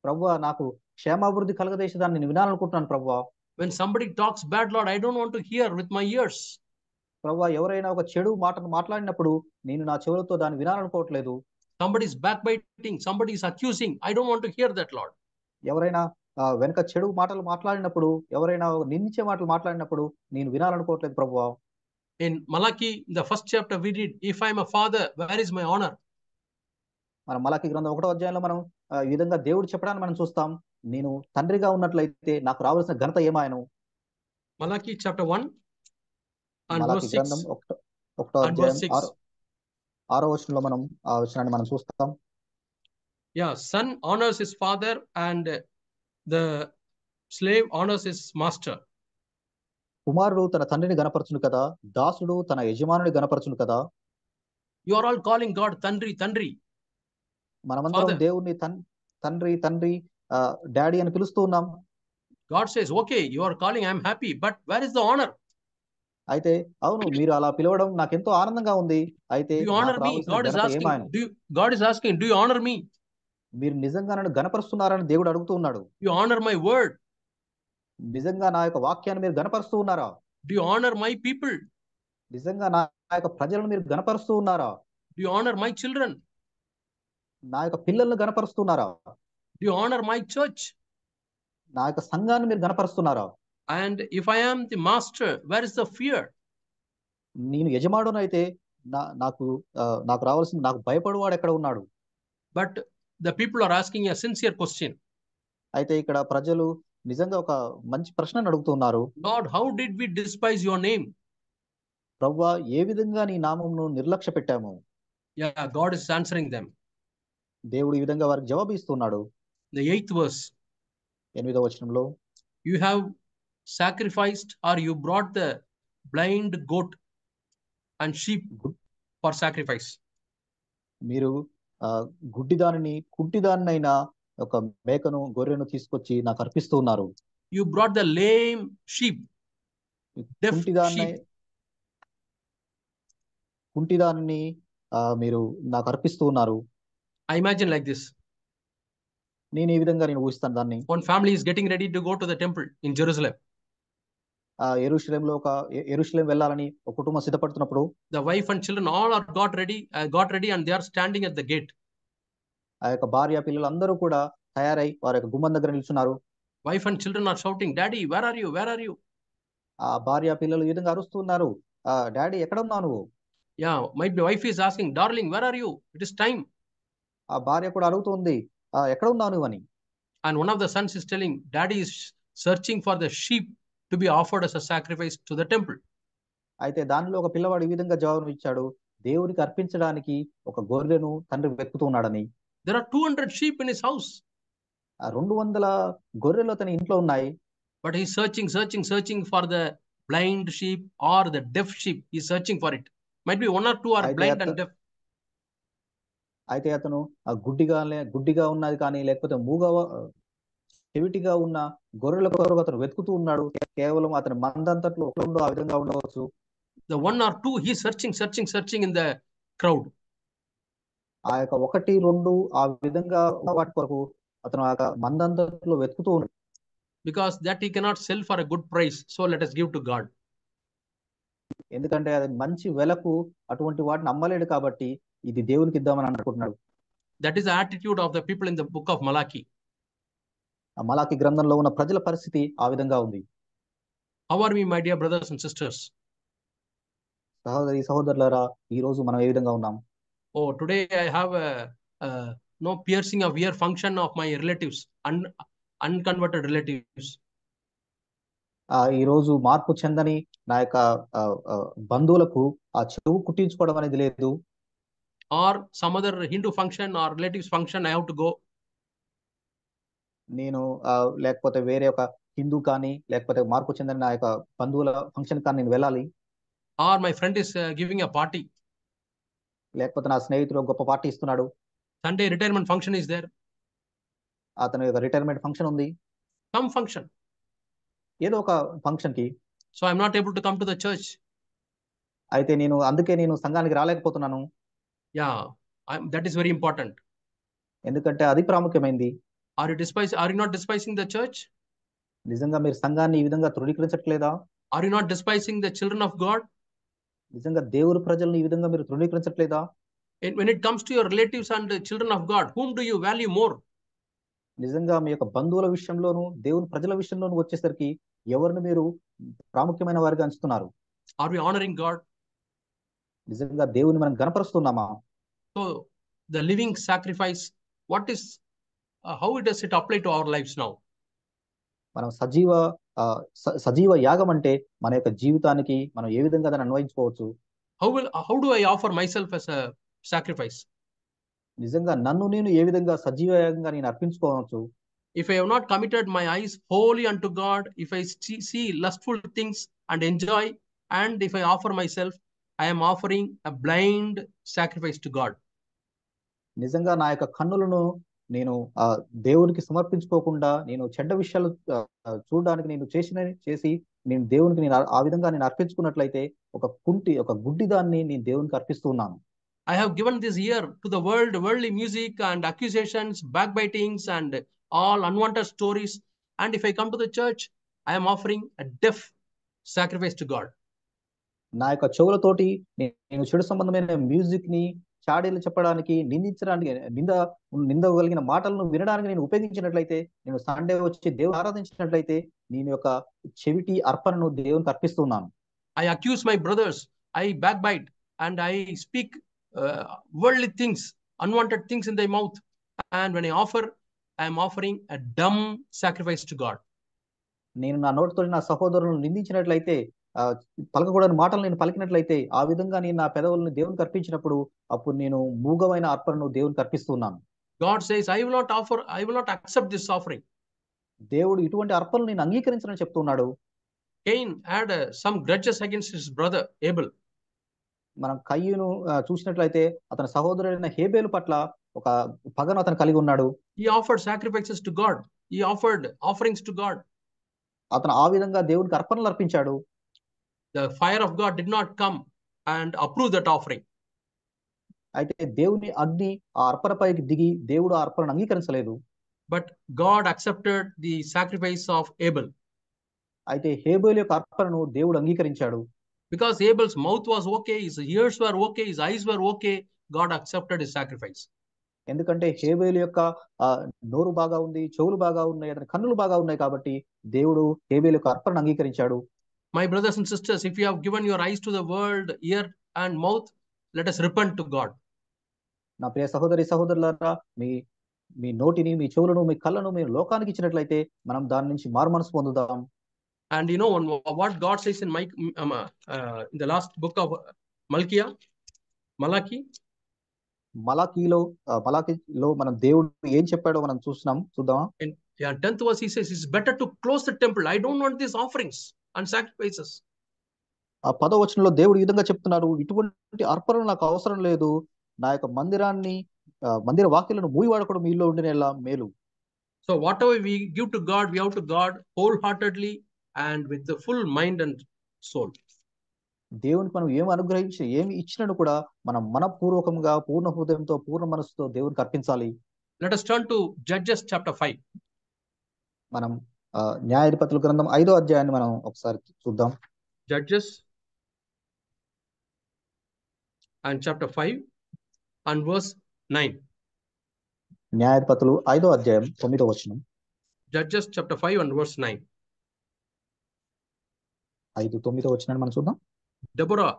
ప్రభువా, నాకు క్షేమాభివృద్ధి కలగజేసేదాన్ని నేను వినాలనుకుంటున్నాను ప్రభువా. When somebody talks bad, Lord, I don't want to hear with my ears. ప్రభువా, ఎవరైనా ఒక చెడు మాటను మాట్లాడినప్పుడు నేను నా చెవులతో దాన్ని వినాలనుకోవట్లేదు. Somebody is backbiting, somebody is accusing, I don't want to hear that, Lord. ఎవరైనా వెనక చెడు మాటలు మాట్లాడినప్పుడు, ఎవరైనా నిందించే మాటలు మాట్లాడినప్పుడు నేను వినాలనుకోవట్లేదు ప్రభువా. In Malachi, the first chapter we read, if I am a father, where is my honor? మన మలాకి గ్రంథం 1వ అధ్యాయంలో మనం ఈ విధంగా దేవుడు చెప్పడాన్ని మనం చూస్తాం. నేను తండ్రిగా ఉన్నట్లయితే నాకు రావాల్సిన ఘనత ఏమాయను? Malachi chapter 1 and మలాకి verse 6. గ్రంథం 1వ అధ్యాయం 6వ వచనంలో మనం ఆ వచనాన్ని మనం చూస్తాం. Yeah, son honors his father and the slave honors his master. కుమారుడు తన తండ్రిని గణపరచును కదా, దాసుడు తన యజమానుని గణపరచును కదా. You are all calling God Tandri. మనమందరం దేవుణ్ణి తండ్రి డాడీ అని పిలుస్తూ ఉన్నాం. God says, okay, you are calling, I am happy, but where is the honor? అయితే అవును, మీరు అలా పిలవడం నాకు ఎంతో ఆనందంగా ఉంది. అయితే do you honor me? God is asking, do you honor me? మీరు నిజంగా నన్ను గణపరుస్తున్నారని దేవుడు అడుగుతూ ఉన్నాడు. You honor my word? నిజంగా నా యొక్క వాక్యాన్ని మీరు గణపరుస్తూ ఉన్నారా? Do you honor my people? నిజంగా నా యొక్క ప్రజలను మీరు గణపరుస్తూ ఉన్నారా? Do you honor my children? నా యొక్క పిల్లలను గణపరుస్తున్నారా? Do you honor my church? నా యొక్క సంఘాన్ని మీరు గణపరుస్తున్నారా? And if I am the master, where is the fear? నేను యజమానునైతే నాకు రావాల్సిన, నాకు భయపడువాడు ఎక్కడ ఉన్నాడు? But the people are asking a sincere question. అయితే ఇక్కడ ప్రజలు నిజంగా ఒక మంచి ప్రశ్నను అడుగుతున్నారు. Lord, how did we despise your name? ప్రభువా, ఏ విధంగా నీ నామమును నిర్లక్ష్య పెట్టాము? Yeah, God is answering them. దేవుడు ఈ విధంగా వారికి జవాబు ఇస్తున్నాడు. The 8th verse. 8వ వచనంలో, you have sacrificed or you brought the blind goat and sheep for sacrifice. మీరు గుడ్డిదానిని కుంటిదానినైనా ఒక మేకను గొర్రెను తీసుకొచ్చి నాకు అర్పిస్తూ ఉన్నారు. You brought the lame sheep, deaf sheep. కుంటిదాన్ని మీరు నాకు అర్పిస్తూ ఉన్నారు. I imagine like this. నేను ఈ విధంగా నేను ఊహిస్తాను దాన్ని. One family is getting ready to go to the temple in Jerusalem. యెరూషలేం వెళ్ళాలని ఒక కుటుంబం సిద్ధపడుతున్నప్పుడు The wife and children all are got ready and they are standing at the gate. ఆ యొక్క భార్య పిల్లలు అందరూ కూడా తయారై వారి యొక్క గుమ్మం దగ్గర నిల్చున్నారు. Wife and children are shouting, "Daddy, where are you? Where are you?" ఆ భార్య పిల్లలు ఈ విధంగా అరుస్తున్నారు, డాడీ ఎక్కడ ఉన్నావు నువ్వు? Yeah, my wife is asking, "Darling, where are you? It is time." ఆ భార్య కూడా అడుగుతుంది, ఎక్కడ ఉన్నావు నువ్వు అని. And one of the sons is telling, "Daddy is searching for the sheep to be offered as a sacrifice to the temple." అయితే దానిలో ఒక పిల్లవాడు ఈ విధంగా జవాబు ఇచ్చాడు, దేవునికి అర్పించడానికి ఒక గొర్రెను తండ్రి వెతుకుతూ ఉన్నాడని. There are 200 sheep in his house. 200 గొర్రెలు అతని ఇంట్లో ఉన్నాయి. But he's searching for the blind sheep or the deaf sheep. He's searching for it. Might be 1 or 2 are blind and deaf. అయితే అతను గుడ్డిగా ఉన్నది కానీ లేకపోతే చెవిటిగా ఉన్న గొర్రెల కొరకు అతను వెతుకుతూ ఉన్నాడు. కేవలం అతని మందంతట్లో ఒకడు ఆ విధంగా ఉండవచ్చు. The 1 or 2 he's searching in the crowd. ఆ యొక్క 1, 2 ఆ విధంగా వాటి కొరకు అతను ఆ మందంతట్లో వెతుకుతూ ఉన్నాడు. Because that he cannot sell for a good price, so let us give to God. ఎందుకంటే అది మంచి వెలకు అటువంటి వాటిని అమ్మలేడు కాబట్టి ఇది దేవునికి ఇద్దామని అనుకుంటున్నాడు. That is the attitude of the people in the book of Malachi. ఆ మలాకి గ్రంథంలో ఉన్న ప్రజల పరిస్థితి ఆ విధంగా ఉంది. How are we, my dear brothers and sisters? సహోదరులారా, ఈ రోజు మనం ఏ విధంగా ఉన్నాం? Oh, today I have no piercing of ear function of my relatives, unconverted relatives. ఈ రోజు మార్పు చెందని నా యొక్క బంధువులకు ఆ చెవు కుట్టించుకోవడం అనేది లేదు. Or some other Hindu function or relatives function I have to go. నేను లేకపోతే వేరే ఒక హిందూ కానీ లేకపోతే మార్పు చెందిన నా యొక్క బంధువుల ఫంక్షన్ కానీ నేను వెళ్ళాలి. Or my friend is giving a party. లేకపోతే నా స్నేహితుడు గొప్ప పార్టీ ఇస్తున్నాడు. Sunday retirement function is there. అతని యొక్క రిటైర్మెంట్ ఫంక్షన్ ఉంది. Some function. ఏదో ఒక ఫంక్షన్ కి. So I'm not able to come to the church. అయితే అందుకే నేను సంఘానికి రాలేకపోతున్నాను. Yeah, that is very important. ఎందుకంటే అది ప్రాముఖ్యమైనది. Are you not despising the church? నిజంగా మీరు సంఘాన్ని ఈ విధంగా తృణీకరించట్లేదా? Are you not despising the children of God? నిజంగా దేవుని ప్రజలను ఈ విధంగా మీరు తృణీకరించట్లేదా? When it comes to your relatives and the children of God, whom do you value more? నిజంగా మీ యొక్క బంధువుల విషయంలోను దేవుని ప్రజల విషయంలోను వచ్చేసరికి ఎవరిని మీరు ప్రాముఖ్యమైన వారిగా ఎంచుతున్నారు? Are we honoring God? నిజంగా దేవుని మనం గణపరుస్తున్నామా? So the living sacrifice, how does it apply to our lives now? మనం సజీవ యాగం అంటే మన యొక్క జీవితానికి మనం ఏ విధంగా దాన్ని అన్వయించుకోవచ్చు? How do I offer myself as a sacrifice? నిజంగా నన్ను నేను ఏ విధంగా సజీవ యాగంగా నేను అర్పించుకోవచ్చు? If I have not committed my eyes wholly unto God, if I see lustful things and enjoy, and if I offer myself, I am offering a blind sacrifice to God. నిజంగా నా యొక్క కన్నులను నేను దేవునికి సమర్పించుకోకుండా నేను చెడ్డ విషయాలు చూడడానికి నేను చేసి నేను దేవునికి ఆ విధంగా నేను అర్పించుకున్నట్లయితే ఒక గుడ్డి దాన్ని నేను దేవునికి అర్పిస్తున్నాను. I have given this ear to the worldly music and accusations, backbitings and all unwanted stories. And if I come to the church, I am offering a deaf sacrifice to God. నా యొక్క చెవులతోటి నేను చెడు సంబంధమైన music ని చాడీలు చెప్పడానికి నిందించడానికి నిందగలిగిన మాటలను వినడానికి నేను ఉపయోగించినట్లయితే, నేను సండే వచ్చి దేవుని ఆరాధించినట్లయితే నేను యొక్క చెవిటి అర్పణను దేవునికి అర్పిస్తున్నాను. I accuse my brothers, I backbite and I speak worldly things, unwanted things in their mouth, and when I offer, I am offering a dumb sacrifice to God. నేను నా నోటితో నా సహోదరులను నిందించినట్లయితే, పలకకూడని మాటలు నేను పలికినట్లయితే, ఆ విధంగా నేను నా పెదవులను దేవునికి అర్పించినప్పుడు అప్పుడు నేను మూగమైన అర్పణను దేవునికి అర్పిస్తున్నాను. God says, I will not accept this offering. దేవుడు ఇటువంటి అర్పణలు నేను అంగీకరించనని చెప్తున్నాడు. Cain had some grudges against his brother Abel. మనం కయ్యూను చూసినట్లయితే అతని సహోదరుడైన హేబేలు పట్ల ఒక పగను అతను కలిగి ఉన్నాడు. He offered sacrifices to God. He offered offerings to God. అతను ఆ విధంగా దేవునికి అర్పణలు అర్పించాడు. The fire of God did not come and approve that offering. అయితే దేవుని అగ్ని ఆ అర్పణపైకి దిగి దేవుడు ఆ అర్పణను అంగీకరించలేదు. But God accepted the sacrifice of Abel. అయితే హేబేలు యొక్క అర్పణను దేవుడు అంగీకరించాడు. Because Abel's mouth was okay, his ears were okay, his eyes were okay, God accepted his sacrifice. ఎందుకంటే హేబేలు యొక్క నోరు బాగా ఉంది, చెవులు బాగా ఉన్నాయి, అతని కన్నులు బాగా ఉన్నాయి కాబట్టి దేవుడు హేబేలు యొక్క అర్పణను అంగీకరించాడు. My brothers and sisters, if you have given your eyes to the world, ear and mouth, let us repent to God. నా ప్రియ సహోదరి సహోదరులారా, మీ మీ నోటిని, మీ చెవులను, మీ కళ్ళను మీరు లోకానికి ఇచ్చినట్లయితే మనం దాని నుంచి మారుమనసు పొందుదాం. And you know what God says in in the last book of Malachi? మలాకీలో మనం దేవుడు ఏం చెప్పాడో మనం చూద్దామా? In 10th verse he says, it's better to close the temple. I don't want these offerings and sacrifices. ఆ 10వ వచనంలో దేవుడు ఈ విధంగా చెప్తున్నారు, ఇటువంటి అర్పణలు నాకు అవసరం లేదు, నా యొక్క మందిర వాక్యాలను మూయవాడకూడదు, మీలో ఉండినలా మేలు. So whatever we give to God, we have to God wholeheartedly and with the full mind and soul. దేవునికి మనం ఏమి ఇచ్చినను కూడా మనం మనపూర్వకంగా, పూర్ణ హృదయంతో, పూర్ణ మనసుతో దేవునికి అర్పించాలి. Let us turn to Judges chapter 5. మనం న్యాయాధిపతుల గ్రంథం 5వ అధ్యాయాన్ని మనం ఒకసారి చూద్దాం. Judges and chapter 5 and verse 9. న్యాయాధిపతులు 5వ అధ్యాయం 9వ వచనం. Judges chapter 5 and verse 9. 5:9 వచనాన్ని మనం చూద్దాం. Deborah,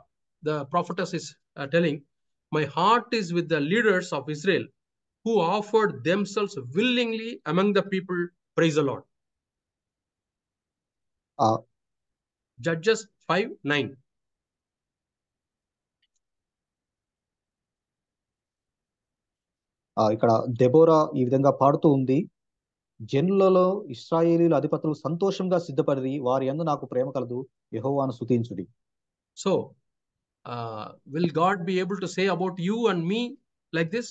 the prophetess, is telling, my heart is with the leaders of Israel who offered themselves willingly among the people. Praise the Lord. Judges 5:9. ఇక్కడ Deborah ఈ విధంగా పాడుతూ ఉంది, జనులలో ఇశ్రాయేలీల అధిపతులు సంతోషంగా సిద్ధపడి వారి యందు నాకు ప్రేమ కలదు, యెహోవాను స్తుతించుడి. So will God be able to say about you and me like this?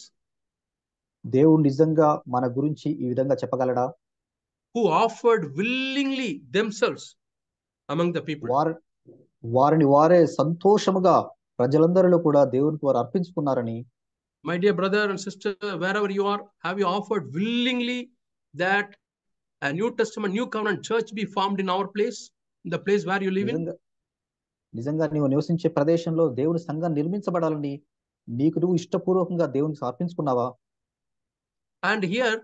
దేవుడు నిజంగా మన గురించి ఈ విధంగా చెప్పగలడా? Who offered willingly themselves among the people. వారిని వారే సంతోషముగా ప్రజలందరిలో కూడా దేవునికి వారు అర్పించుకున్నారని. My dear brother and sister, wherever you are, have you offered willingly that a New Testament, New Covenant church be formed in our place, in the place where you live in? నిజంగా నీవు నివసించే ప్రదేశంలో దేవుని సంఘం నిర్మించబడాలని నీకు నువ్వు ఇష్టపూర్వకంగా దేవునికి అర్పించుకున్నావా? And here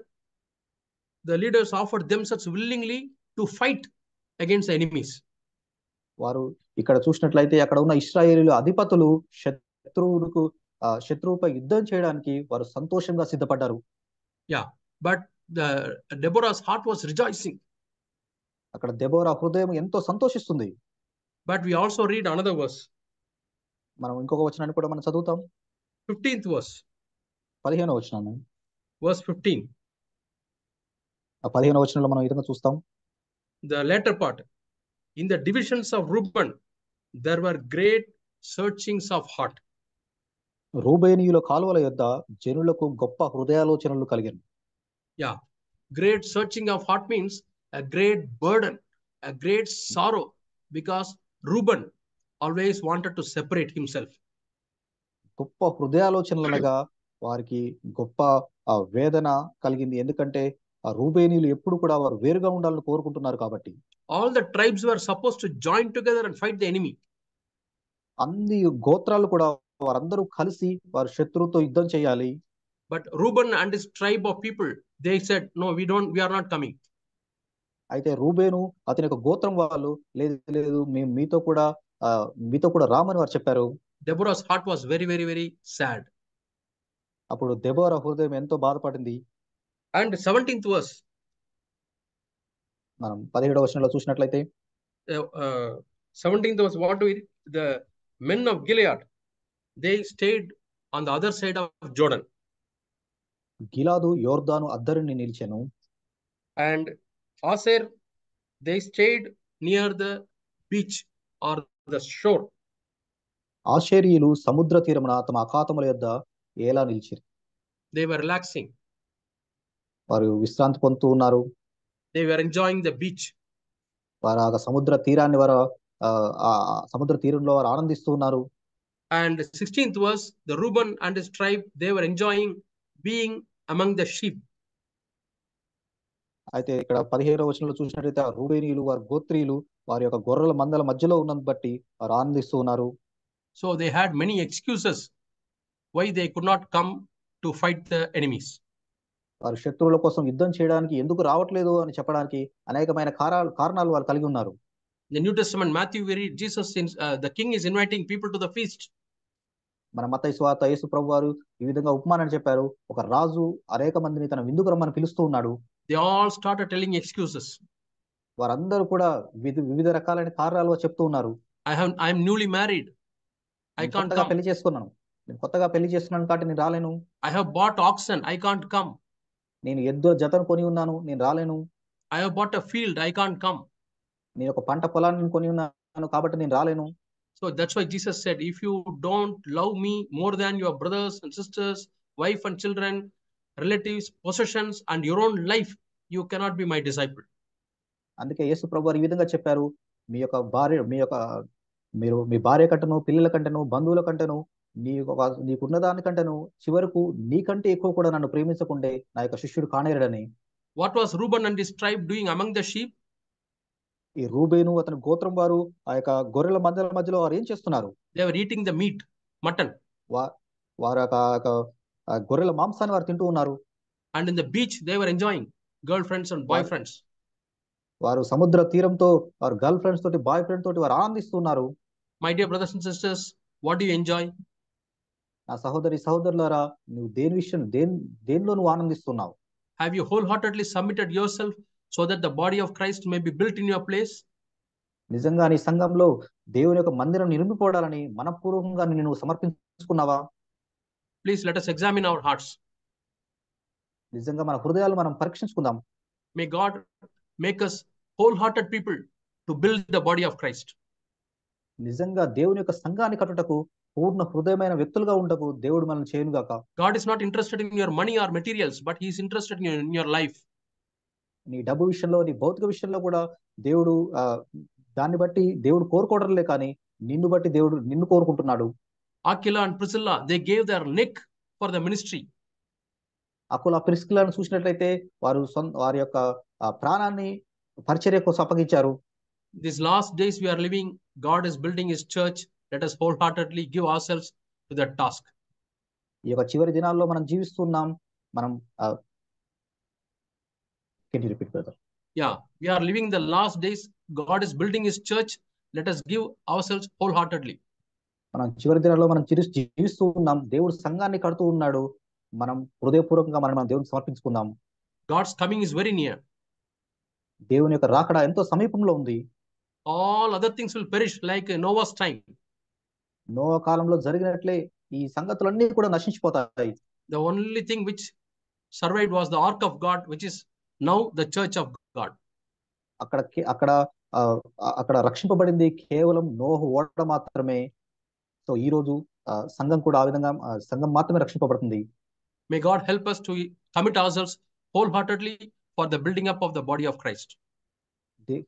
the leaders offered themselves willingly to fight against the enemies. వారు ఇక్కడ చూసినట్లయితే అక్కడ ఉన్న ఇశ్రాయేలీయుల అధిపతులు శత్రువుపై యుద్ధం చేయడానికి వారు సంతోషంగా సిద్ధపడ్డారు. Yeah, but Deborah's heart was rejoicing. అక్కడ దెబోరా హృదయం ఎంతో సంతోషిస్తుంది. But we also read another verse. మనం ఇంకొక వచనాన్ని కూడా మనం చదువుతాం. 15th verse. 15వ వచనాన్ని. Verse 15. ఆ 15వ వచనంలో మనం ఈ విధంగా చూస్తాం. The latter part. In the divisions of Reuben, there were great searchings of heart. రూబేనీయుల కాలువల యొద్ద జనులకు గొప్ప హృదయాలోచనలు కలిగాను. Yeah, great searching of heart means a great burden, a great sorrow, because Reuben always wanted to separate himself. గొప్ప హృదయాలోచనలు అనగా వారికి గొప్ప వేదన కలిగింది. ఎందుకంటే ఆ రూబేనీయులు ఎప్పుడు కూడా వారు వేరుగా ఉండాలని కోరుకుంటున్నారు కాబట్టి. All the tribes were supposed to join together and fight the enemy. అన్ని గోత్రాలు కూడా వారందరూ కలిసి వారు శత్రువుతో యుద్ధం చేయాలి. But Reuben and his tribe of people, they said, no, we are not coming. అయితే రూబేను అతని యొక్క గోత్రం వాళ్ళు లేదు మేము మీతో కూడా రామని వారు చెప్పారు. Deborah's heart was very, very, very sad. అప్పుడు దెబోరా హృదయం ఎంతో బాధపడింది. And 17th verse. మనం 17వ వచనంలో చూసినట్లయితే 17th verse, what do we read? The men of Gilead, they stayed on the other side of Jordan. గిలాదు యోర్దాను అద్దరిని నిలిచెను. And Aser, they stayed near the beach or the shore. ఆషేరీయులు సముద్ర తీరమున తమ అఖాతముల యొద్ద ఎలా నిలిచారు. They were relaxing. వారు విశ్రాంతి పొందుతూ ఉన్నారు. They were enjoying the beach. వారు ఆ సముద్ర తీరాన్ని సముద్ర తీరంలో వారు ఆనందిస్తూ ఉన్నారు. And 16th verse, the Reuben and his tribe, they were enjoying being among the sheep. అయితే ఇక్కడ 17వ వచనంలో చూసినట్లయితే ఆ రూబేనీయులు వారి గోత్రీయులు వారి యొక్క గొర్రెల మందల మధ్యలో ఉన్నందుకు బట్టి వారు ఆనందిస్తూ ఉన్నారు. So they had many excuses why they could not come to fight the enemies. వారు శత్రువుల కోసం యుద్ధం చేయడానికి ఎందుకు రావట్లేదు అని చెప్పడానికి అనేకమైన కారణాలు వారు కలిగి ఉన్నారు. In the New Testament, Matthew, we read Jesus, the king is inviting people to the feast. మన మత్తయి సువార్త యేసు ప్రభు వారు ఈ విధంగా ఉపమానాన్ని చెప్పారు. ఒక రాజు అనేక మందిని తన విందుకు రమ్మని పిలుస్తూ ఉన్నాడు. They all started telling excuses. వారందరూ కూడా వివిధ రకాలైన కారణాలు చెప్తూ ఉన్నారు. I am newly married. I can't come. పెళ్లి చేసుకున్నాను, నేను కొత్తగా పెళ్లి చేసుకున్నాను కాబట్టి నేను రాలేను. I have bought oxen. I can't come. నేను ఎద్దుల జతను కొని ఉన్నాను, నేను రాలేను. I have bought a field. I can't come. నేను ఒక పంట పొలాన్ని కొని ఉన్నాను కాబట్టి నేను రాలేను. So that's why Jesus said, if you don't love me more than your brothers and sisters, wife and children, relatives, possessions, and your own life, you cannot be my disciple. అందుకే యేసు ప్రభువు ఈ విధంగా చెప్పారు, మీరు మీ భార్య కంటను, పిల్లల కంటను, బంధువుల కంటను, నీకున్న దానికంటను చివరకు నీకంటే ఎక్కువ కూడా నన్ను ప్రేమించకుండే నా యొక్క శిష్యుడు కానేరడని. What was Reuben and his tribe doing among the sheep? ఈ రూబేను అతని గోత్రం వారు ఆ యొక్క గొర్రెల మందల మధ్యలో వారు ఏం చేస్తున్నారు? They were eating the meat, mutton. వారు గొర్రెల మాంసాన్ని వారు తింటూ ఉన్నారు. And in the beach they were enjoying girlfriends and boyfriends. వారు సముద్ర తీరంతో వారు గర్ల్ ఫ్రెండ్స్ తోటి, బాయ్ ఫ్రెండ్ తోటి వారు ఆనందిస్తున్నారు. My dear brothers and sisters, what do you enjoy? నా సహోదరులారా, నువ్వు దేనిలో నువ్వు ఆనందిస్తున్నావు? Have you wholeheartedly submitted yourself so that the body of Christ may be built in your place? నిజంగా నీ సంఘంలో దేవుని యొక్క మందిరం నిర్మిపోవాలని మనపూర్వకంగా నువ్వు సమర్పించుకున్నావా? Please let us examine our hearts. నిజంగా మన హృదయాలు మనం పరీక్షించుకుందాం. May God make us wholehearted people to build the body of Christ. నిజంగా దేవుని యొక్క సంఘాన్ని కట్టుటకు పూర్ణ హృదయమైన వ్యక్తులుగా ఉండకు దేవుడు మనల్ని చేయనుగాక. God is not interested in your money or materials, but he is interested in your life. నీ డబ్బు విషయంలో, నీ భౌతిక విషయంలో కూడా దేవుడు దాన్ని బట్టి దేవుడు కోరుకోవడంలే, కానీ నిన్ను బట్టి దేవుడు నిన్ను కోరుకుంటున్నాడు. Aquila and Priscilla, they gave their neck for the ministry. అకుల ప్రిస్కిల్లాను చూసినట్లయితే వారి యొక్క ప్రాణాన్ని పరిచర్య కోసం అప్పగించారు. These last days we are living, God is building his church. Let us wholeheartedly give ourselves to that task. ఈ యొక్క చివరి దినాల్లో మనం జీవిస్తున్నాం. మనం can you repeat brother? Yeah, we are living the last days. God is building his church. Let us give ourselves wholeheartedly. మనం చివరి దినాల్లో మనం జీవిస్తూ ఉన్నాం. దేవుడు సంఘాన్ని కడుతూ ఉన్నాడు. మనం హృదయపూర్వకంగా మనం దేవుని సమర్పించుకుందాం. God's coming is very near. దేవుని యొక్క రాకడ ఎంతో సమీపంలో ఉంది. All other things will perish like Noah's time. Noah కాలంలో జరిగినట్లే ఈ సంగతులన్నీ కూడా నశించిపోతాయి. The only thing which survived was the ark of God, which is now the church of God. అక్కడ రక్షింపబడింది కేవలం నోహు ఓడ మాత్రమే. సో ఈ రోజు సంఘం కూడా ఆ విధంగా సంఘం మాత్రమే రక్షింపబడుతుంది. May God help us to commit ourselves wholeheartedly for the building up of the body of Christ.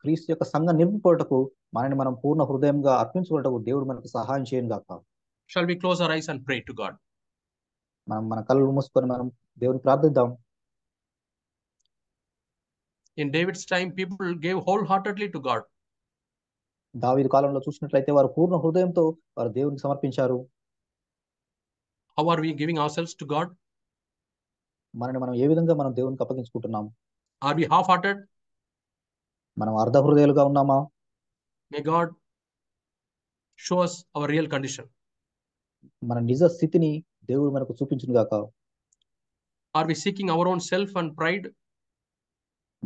క్రీస్తు యొక్క సంఘం నిర్మించుటకు మనని మనం పూర్ణ హృదయంగా అర్పించుకోవటకు దేవుడు మనకు సహాయం చేయను గాక. Shall we close our eyes and pray to God? మనం మన కళ్ళు మూసుకొని మనం దేవుని ప్రార్థిద్దాం. In David's time, people gave wholeheartedly to God. దావీదు కాలంలో చూసినట్లయితే వారు పూర్ణ హృదయంతో వారు దేవునికి సమర్పించారు. How are we giving ourselves to God? మనని మనం ఏ విధంగా మనం దేవునికి అప్పగించుకుంటున్నాం? Are we half-hearted? మనం అర్ధ హృదయాలుగా ఉన్నామా? May God show us our real condition. మన నిజ స్థితిని దేవుడు మనకు చూపించును గాక. Are we seeking our own self and pride?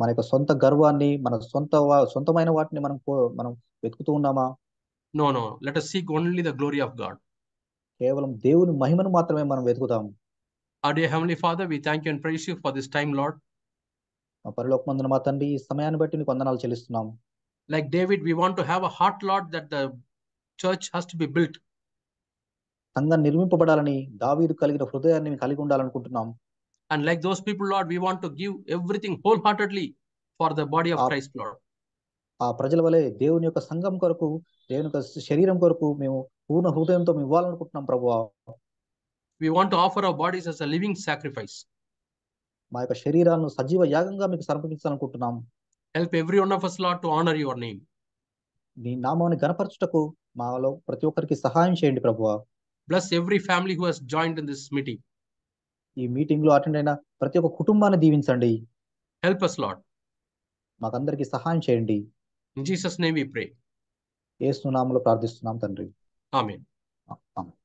మన యొక్క సొంత గర్వాన్ని, మన సొంతమైన వాటిని మనం వెతుకుతూ ఉన్నామా? No. Let us seek only the glory of God. కేవలం దేవుని మహిమను మాత్రమే మనం వెతుకుతాం. Our dear Heavenly Father, we thank you and praise you for this time, Lord. మా పరలోకమందున మా తండ్రి, ఈ సమయాన్ని బట్టి నీకు వందనాలు చెల్లిస్తున్నాం. Like David, we want to have a heart, Lord, that the church has to be built. సంఘం నిర్మింపబడాలని దావీదు కలిగిన హృదయాన్ని కలిగి ఉండాలనుకుంటున్నాం. And like those people, Lord, we want to give everything wholeheartedly for the body of Christ, Lord. ఆ ప్రజల వలె దేవుని యొక్క సంఘం కొరకు, దేవుని యొక్క శరీరం కొరకు మేము పూర్ణ హృదయంతో మేము ఇవ్వాలనుకుంటున్నాం ప్రభువా. We want to offer our bodies as a living sacrifice. మా యొక్క శరీరాలను సజీవ యాగంగా మీకు సమర్పించాలనుకుంటున్నాం. Help every one of us, Lord, to honor your name. నీ నామాన్ని గణపరచుటకు మాలో ప్రతి ఒక్కరికి సహాయం చేయండి ప్రభువా. Bless every family who has joined in this meeting. ఈ మీటింగ్ లో అటెండ్ అయిన ప్రతి ఒక్క కుటుంబాన్ని దీవించండి. Help us, Lord. మాకందరికి సహాయం చేయండి. In Jesus' name we pray. యేసు నామములో ప్రార్థిస్తున్నాం తండ్రి. Amen. ఆమేన్.